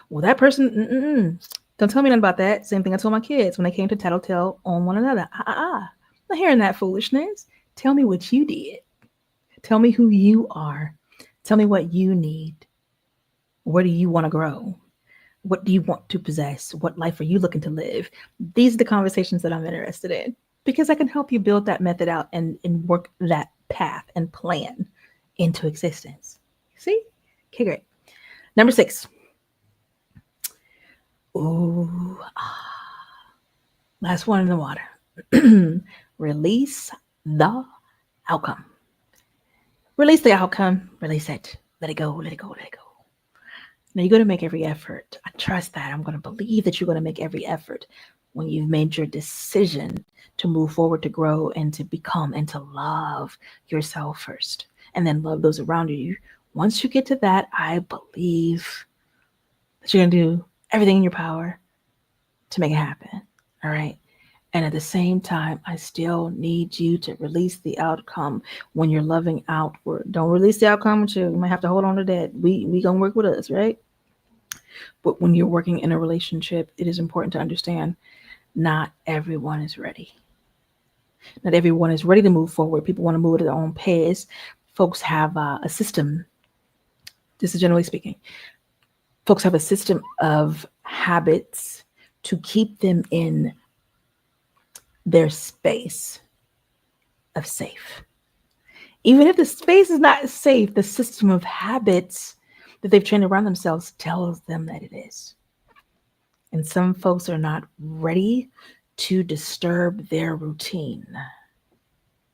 Well, that person, don't tell me nothing about that. Same thing I told my kids when they came to tattletale on one another. I'm not hearing that foolishness. Tell me what you did. Tell me who you are. Tell me what you need. Where do you want to grow? What do you want to possess? What life are you looking to live? These are the conversations that I'm interested in because I can help you build that method out and work that path and plan into existence. See? Okay, great. Number 6. Ooh, last one in the water. Release the outcome. Release the outcome. Release it. Let it go. Let it go. Let it go. Now you're going to make every effort. I trust that. I'm going to believe that you're going to make every effort when you've made your decision to move forward, to grow, and to become, and to love yourself first, and then love those around you. Once you get to that, I believe that you're going to do everything in your power to make it happen. All right. And at the same time, I still need you to release the outcome when you're loving outward. Don't release the outcome with you. You might have to hold on to that. We gonna work with us, right? But when you're working in a relationship, it is important to understand not everyone is ready. Not everyone is ready to move forward. People want to move at their own pace. Folks have a system. This is generally speaking. Folks have a system of habits to keep them in their space of safe. Even if the space is not safe, the system of habits that they've trained around themselves tells them that it is. And some folks are not ready to disturb their routine.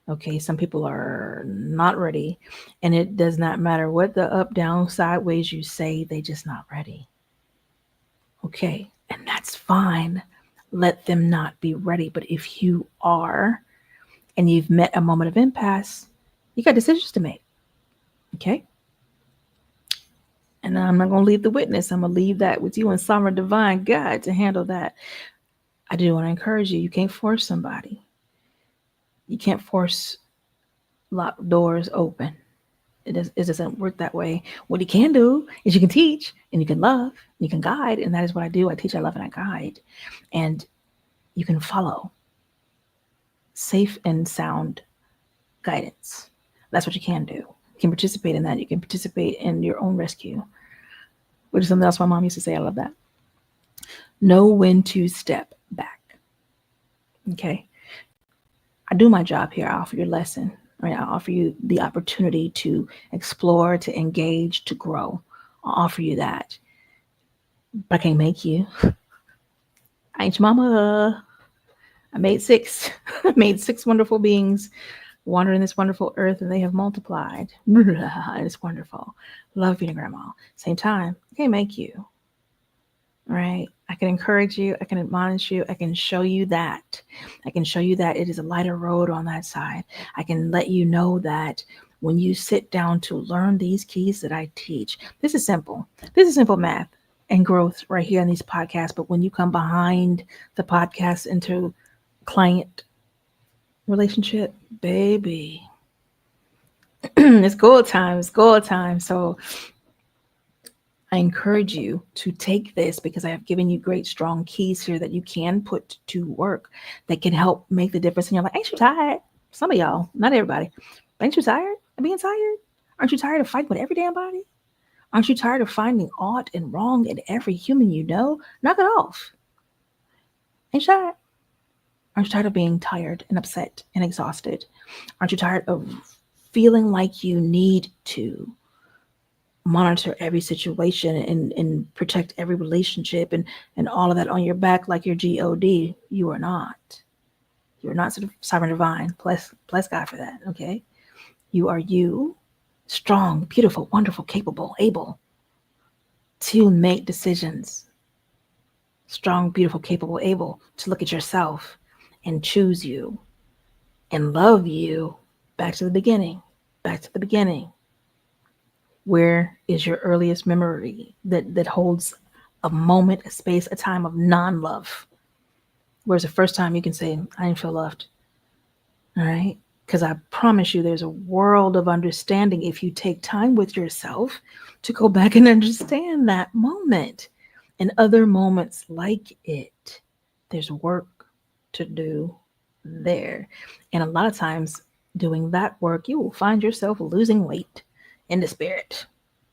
Okay, some people are not ready, and it does not matter what the up, down, sideways you say, they just not ready. Okay, and that's fine. Let them not be ready. But if you are, and you've met a moment of impasse, you got decisions to make. Okay? And I'm not going to leave the witness. I'm going to leave that with you and sovereign divine God to handle that. I do want to encourage you. You can't force somebody. You can't force locked doors open. It doesn't work that way. What you can do is you can teach and you can love, and you can guide. And that is what I do. I teach, I love, and I guide. And you can follow safe and sound guidance. That's what you can do. You can participate in that. You can participate in your own rescue, which is something else my mom used to say. I love that. Know when to step back. Okay. I do my job here. I offer you a lesson. Right? I offer you the opportunity to explore, to engage, to grow. I offer you that. But I can't make you. I ain't your mama. I made 6. I made 6 wonderful beings wandering this wonderful earth, and they have multiplied. It's wonderful. Love being a grandma. Same time, I can't make you. Right? I can encourage you. I can admonish you. I can show you that. I can show you that it is a lighter road on that side. I can let you know that when you sit down to learn these keys that I teach, this is simple. This is simple math and growth right here in these podcasts. But when you come behind the podcast into client relationship, baby, it's gold time. It's gold time. So I encourage you to take this because I have given you great, strong keys here that you can put to work that can help make the difference in your life. Ain't you tired? Some of y'all, not everybody. Ain't you tired of being tired? Aren't you tired of fighting with every damn body? Aren't you tired of finding odd and wrong in every human you know? Knock it off. Ain't you tired? Aren't you tired of being tired and upset and exhausted? Aren't you tired of feeling like you need to monitor every situation and protect every relationship and all of that on your back like your God? You are not. You are not sovereign divine. Bless God for that, okay? You are you, strong, beautiful, wonderful, capable, able to make decisions. Strong, beautiful, capable, able to look at yourself and choose you and love you. Back to the beginning. Back to the beginning. Where is your earliest memory that holds a moment, a space, a time of non-love? Where's the first time you can say, I didn't feel loved? All right? Because I promise you there's a world of understanding if you take time with yourself to go back and understand that moment and other moments like it. There's work to do there. And a lot of times doing that work, you will find yourself losing weight in the spirit,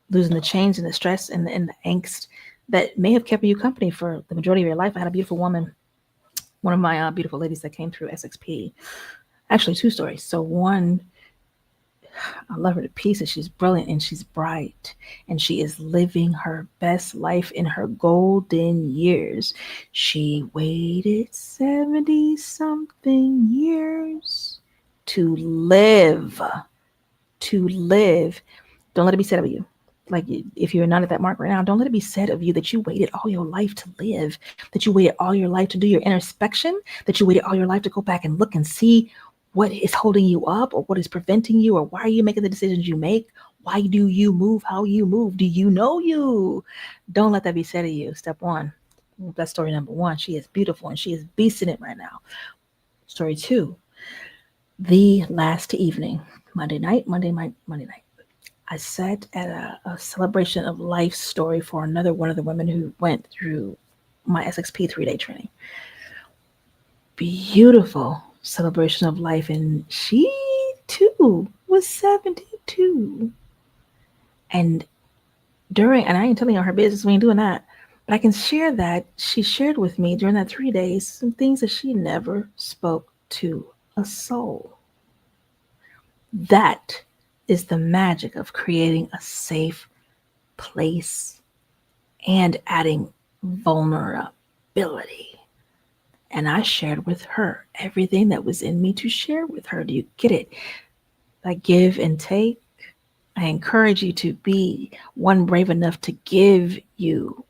losing the change and the stress and the angst that may have kept you company for the majority of your life. I had a beautiful woman, one of my beautiful ladies that came through SXP. Actually, 2 stories. So one, I love her to pieces. She's brilliant and she's bright and she is living her best life in her golden years. She waited 70 something years to live. Don't let it be said of you. Like, if you're not at that mark right now, don't let it be said of you that you waited all your life to live, that you waited all your life to do your introspection, that you waited all your life to go back and look and see what is holding you up or what is preventing you, or why are you making the decisions you make? Why do you move how you move? Do you know you? Don't let that be said of you. Step 1. That's story number 1. She is beautiful and she is beasting it right now. Story 2. The last evening, Monday night. I sat at a celebration of life story for another one of the women who went through my SXP 3-day training. Beautiful celebration of life. And she too was 72. And I ain't telling you her business, we ain't doing that. But I can share that she shared with me during that 3 days some things that she never spoke to a soul. That is the magic of creating a safe place and adding vulnerability. And I shared with her everything that was in me to share with her. Do you get it? Like give and take. I encourage you to be one brave enough to give you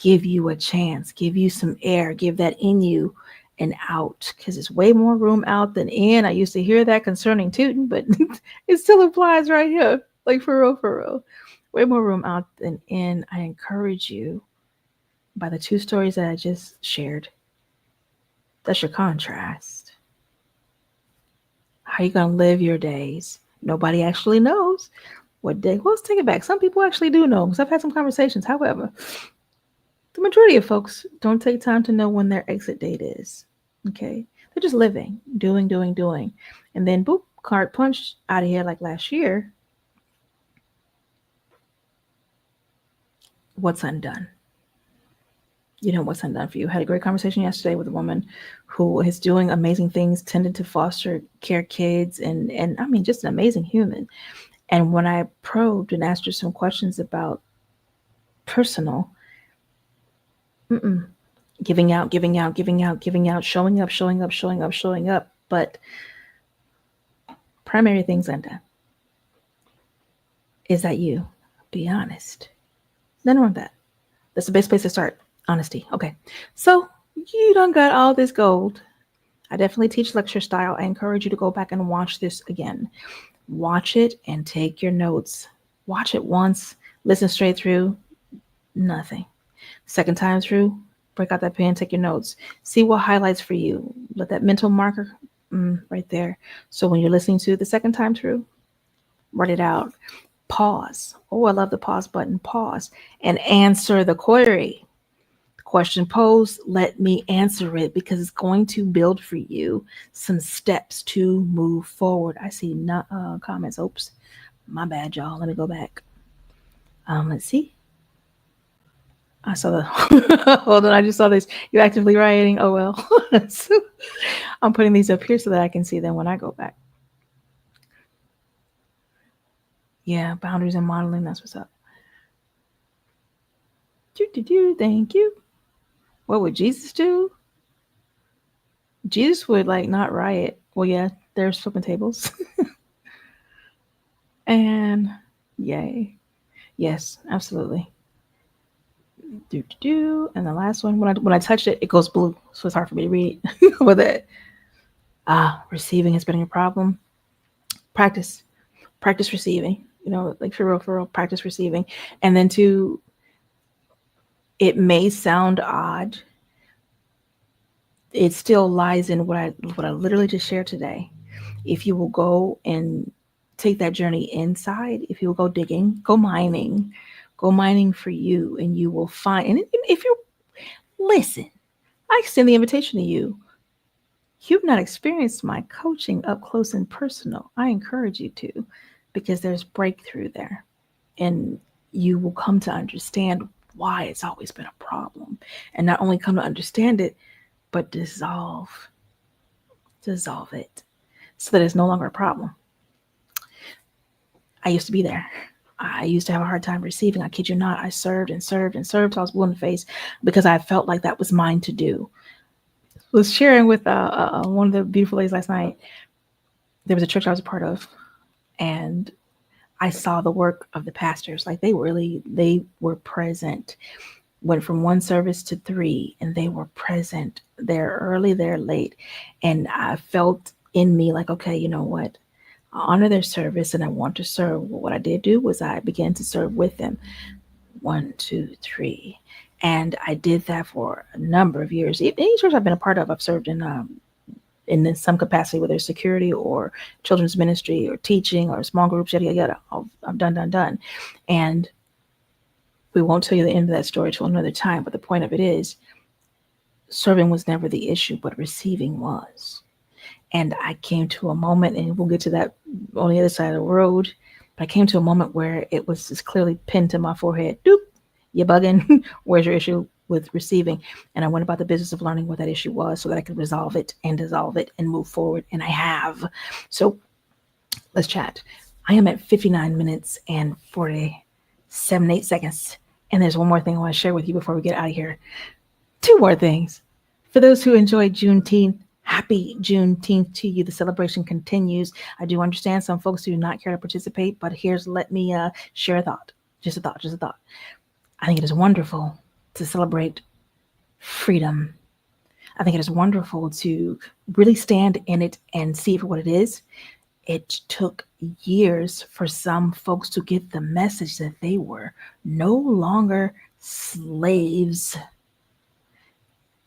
a chance, give you some air, give that in you and out, because it's way more room out than in. I used to hear that concerning tooting, but it still applies right here. Like for real. Way more room out than in. I encourage you by the 2 stories that I just shared. That's your contrast. How are you going to live your days? Nobody actually knows what day. Well, let's take it back. Some people actually do know, because I've had some conversations. However, the majority of folks don't take time to know when their exit date is. Okay? They're just living, doing. And then, boop, carte punch out of here like last year, what's undone? You know what's undone for you. I had a great conversation yesterday with a woman who is doing amazing things, tending to foster care kids, and I mean, just an amazing human. And when I probed and asked her some questions about personal, giving out, showing up, but primary things undone. Is that you? Be honest. Nothing wrong with that. That's the best place to start. Honesty. Okay. So you done got all this gold. I definitely teach lecture style. I encourage you to go back and watch this again. Watch it and take your notes. Watch it once, listen straight through, nothing. Second time through, break out that pen, take your notes. See what highlights for you. Let that mental marker right there. So when you're listening to the second time through, write it out. Pause. Oh, I love the pause button. Pause and answer the query. Question posed, let me answer it because it's going to build for you some steps to move forward. I see comments. Oops, my bad, y'all. Let me go back. Let's see. I saw the. Hold on, I just saw this. You're actively writing. Oh well. So, I'm putting these up here so that I can see them when I go back. Yeah, boundaries and modeling. That's what's up. Thank you. What would Jesus do? Jesus would not riot. Well, yeah, there's flipping tables. And yay. Yes, absolutely. And the last one, when I touch it, it goes blue. So it's hard for me to read with it. Receiving has been a problem. Practice receiving, for real, practice receiving. And then it may sound odd. It still lies in what I literally just shared today. If you will go and take that journey inside, if you will go digging, go mining for you, and you will find, and if you listen, I extend the invitation to you. You've not experienced my coaching up close and personal. I encourage you to, because there's breakthrough there, and you will come to understand why it's always been a problem, and not only come to understand it, but dissolve it so that it's no longer a problem. I used to be there. I used to have a hard time receiving. I kid you not. I served till I was blue in the face because I felt like that was mine to do. I was sharing with one of the beautiful ladies last night. There was a church I was a part of, and I saw the work of the pastors. They were present. Went from one service to 3, and they were present. They're early, they're late. And I felt in me okay, you know what? I honor their service and I want to serve. What I did do was I began to serve with them. 1, 2, 3. And I did that for a number of years. Any church I've been a part of, I've served in some capacity, whether it's security or children's ministry or teaching or small groups, yada, yada, yada. I've done. And we won't tell you the end of that story till another time, but the point of it is, serving was never the issue, but receiving was. And I came to a moment, and we'll get to that on the other side of the road, but I came to a moment where it was just clearly pinned to my forehead. Doop, you bugging. Where's your issue with receiving? And I went about the business of learning what that issue was so that I could resolve it and dissolve it and move forward. And I have. So let's chat. I am at 59 minutes and 48 seconds. And there's one more thing I want to share with you before we get out of here. 2 more things. For those who enjoyed Juneteenth, happy Juneteenth to you. The celebration continues. I do understand some folks do not care to participate, but let me share a thought. Just a thought. I think it is wonderful to celebrate freedom. I think it is wonderful to really stand in it and see it for what it is. It took years for some folks to get the message that they were no longer slaves.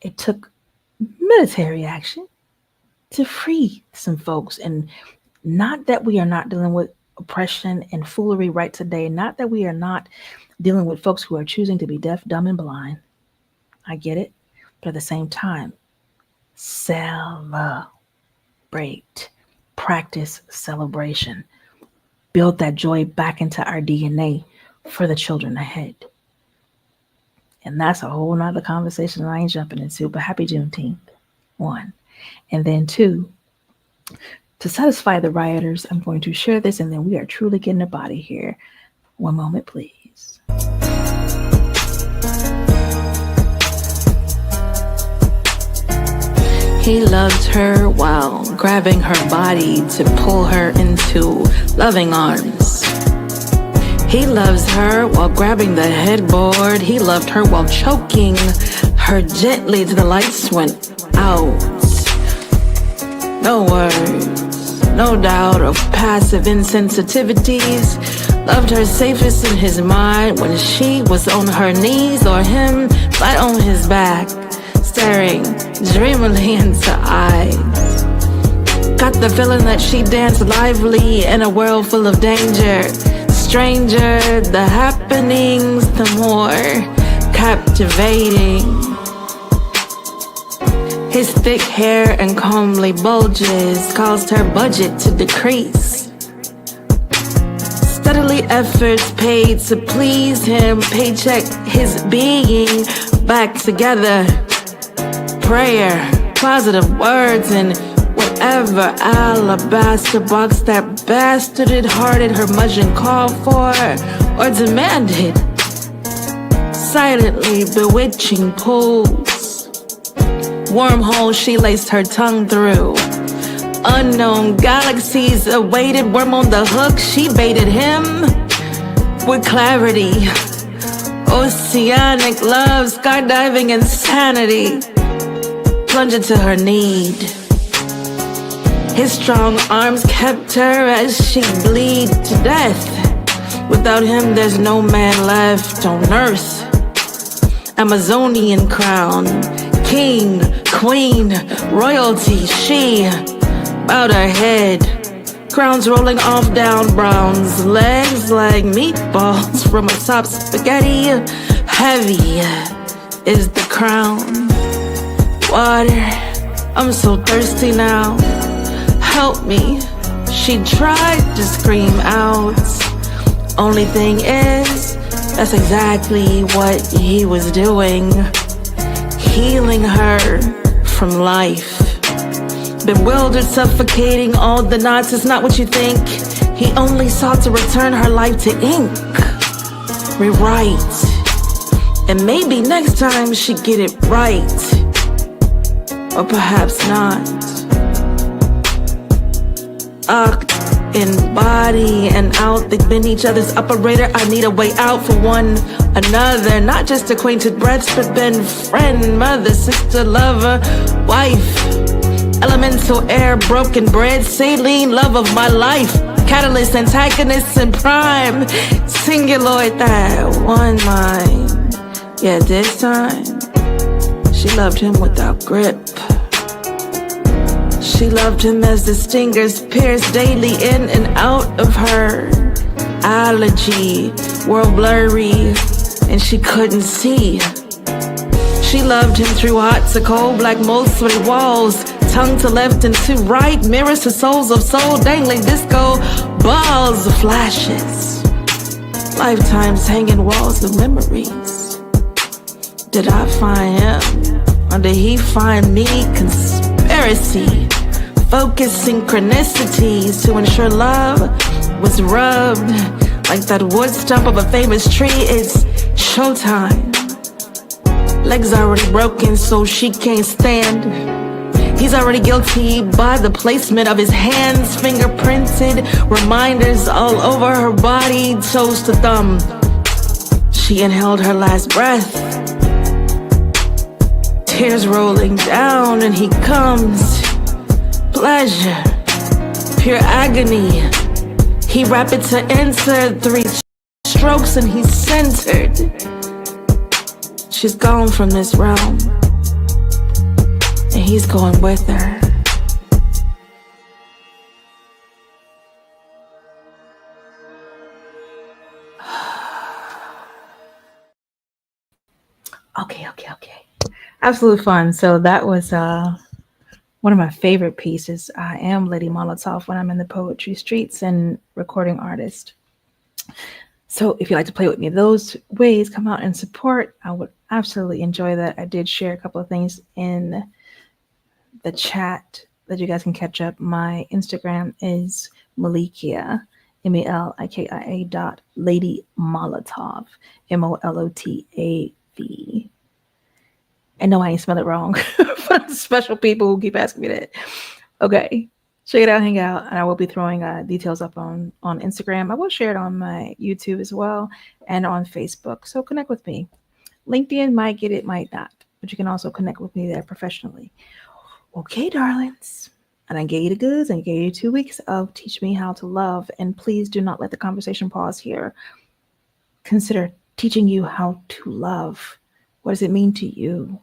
It took military action to free some folks. And not that we are not dealing with oppression and foolery right today. Not that we are not dealing with folks who are choosing to be deaf, dumb, and blind. I get it. But at the same time, celebrate. practice celebration. Build that joy back into our DNA for the children ahead. And that's a whole nother conversation that I ain't jumping into, but happy Juneteenth, one. And then two, to satisfy the rioters, I'm going to share this and then we are truly getting a body here. One moment, please. He loved her while grabbing her body to pull her into loving arms. He loves her while grabbing the headboard. He loved her while choking her gently till the lights went out. No words, no doubt of passive insensitivities. Loved her safest in his mind when she was on her knees or him flat on his back, staring dreamily into eyes. Got the feeling that she danced lively in a world full of danger. Stranger the happenings, the more captivating. His thick hair and comely bulges caused her budget to decrease. Steadily efforts paid to please him, paycheck his being back together. Prayer, positive words, and whatever alabaster box that bastarded-hearted curmudgeon called for or demanded. Silently bewitching pools, wormholes she laced her tongue through. Unknown galaxies awaited, worm on the hook, she baited him with clarity. Oceanic love, skydiving insanity, plunged into her need. His strong arms kept her as she bleed to death. Without him, there's no man left on earth. Amazonian crown, king, queen, royalty, she bowed her head. Crowns rolling off down Brown's legs like meatballs from a top spaghetti. Heavy is the crown. Water, I'm so thirsty now. Help me, she tried to scream out. Only thing is, that's exactly what he was doing. Healing her from life. Bewildered, suffocating, all the knots is not what you think. He only sought to return her life to ink. Rewrite. And maybe next time she'd get it right. Or perhaps not. In body and out, they've been each other's operator. I need a way out for one another. Not just acquainted breaths, but been friend, mother, sister, lover, wife. Elemental air, broken bread, saline, love of my life. Catalyst, antagonist, and prime. Singuloid, that one mind. Yeah, this time, she loved him without grip. She loved him as the stingers pierced daily in and out of her. Allergy, world blurry, and she couldn't see. She loved him through hot to cold, black mold, sweaty walls. Tongue to left and to right, mirrors to souls of soul, dangling disco balls of flashes. Lifetimes hanging walls of memories. Did I find him, or did he find me? Conspiracy. Focus synchronicities to ensure love was rubbed like that wood stump of a famous tree. It's showtime. Legs already broken, so she can't stand. He's already guilty by the placement of his hands, fingerprinted, reminders all over her body, toes to thumb. She inhaled her last breath. Tears rolling down, and he comes. Pleasure, pure agony. He rapid to enter, 3 strokes and he's centered. She's gone from this realm, and he's going with her. Okay. Absolute fun. So that was one of my favorite pieces. I am Lady Molotov when I'm in the poetry streets and recording artist. So if you'd like to play with me those ways, come out and support. I would absolutely enjoy that. I did share a couple of things in the chat that you guys can catch up. My Instagram is Melikia, Melikia Lady Molotov, Molotav. And no, I ain't spelled it wrong for the special people who keep asking me that. Okay, check it out, hang out, and I will be throwing details up on Instagram. I will share it on my YouTube as well and on Facebook. So connect with me. LinkedIn might get it, might not, but you can also connect with me there professionally. Okay, darlings. And I gave you the goods and gave you 2 weeks of Teach Me How to Love. And please do not let the conversation pause here. Consider teaching you how to love. What does it mean to you?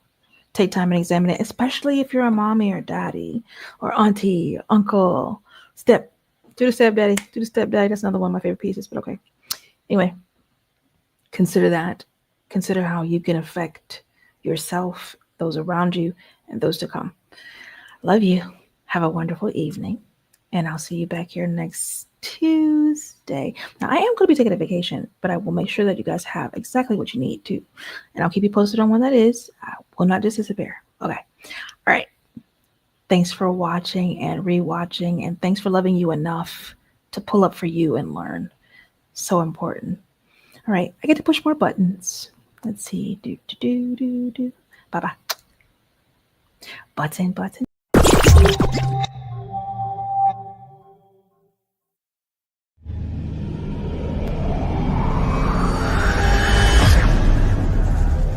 Take time and examine it, especially if you're a mommy or daddy or auntie, or uncle, do the stepdaddy. That's another one of my favorite pieces, but okay. Anyway, consider that. Consider how you can affect yourself, those around you, and those to come. Love you. Have a wonderful evening. And I'll see you back here next Tuesday. Now, I am going to be taking a vacation, but I will make sure that you guys have exactly what you need to. And I'll keep you posted on when that is. I will not just disappear. Okay. All right. Thanks for watching and rewatching. And thanks for loving you enough to pull up for you and learn. So important. All right. I get to push more buttons. Let's see. Bye-bye. Button.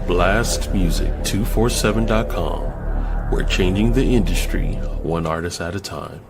BLASTMUSIC247.com. We're changing the industry one artist at a time.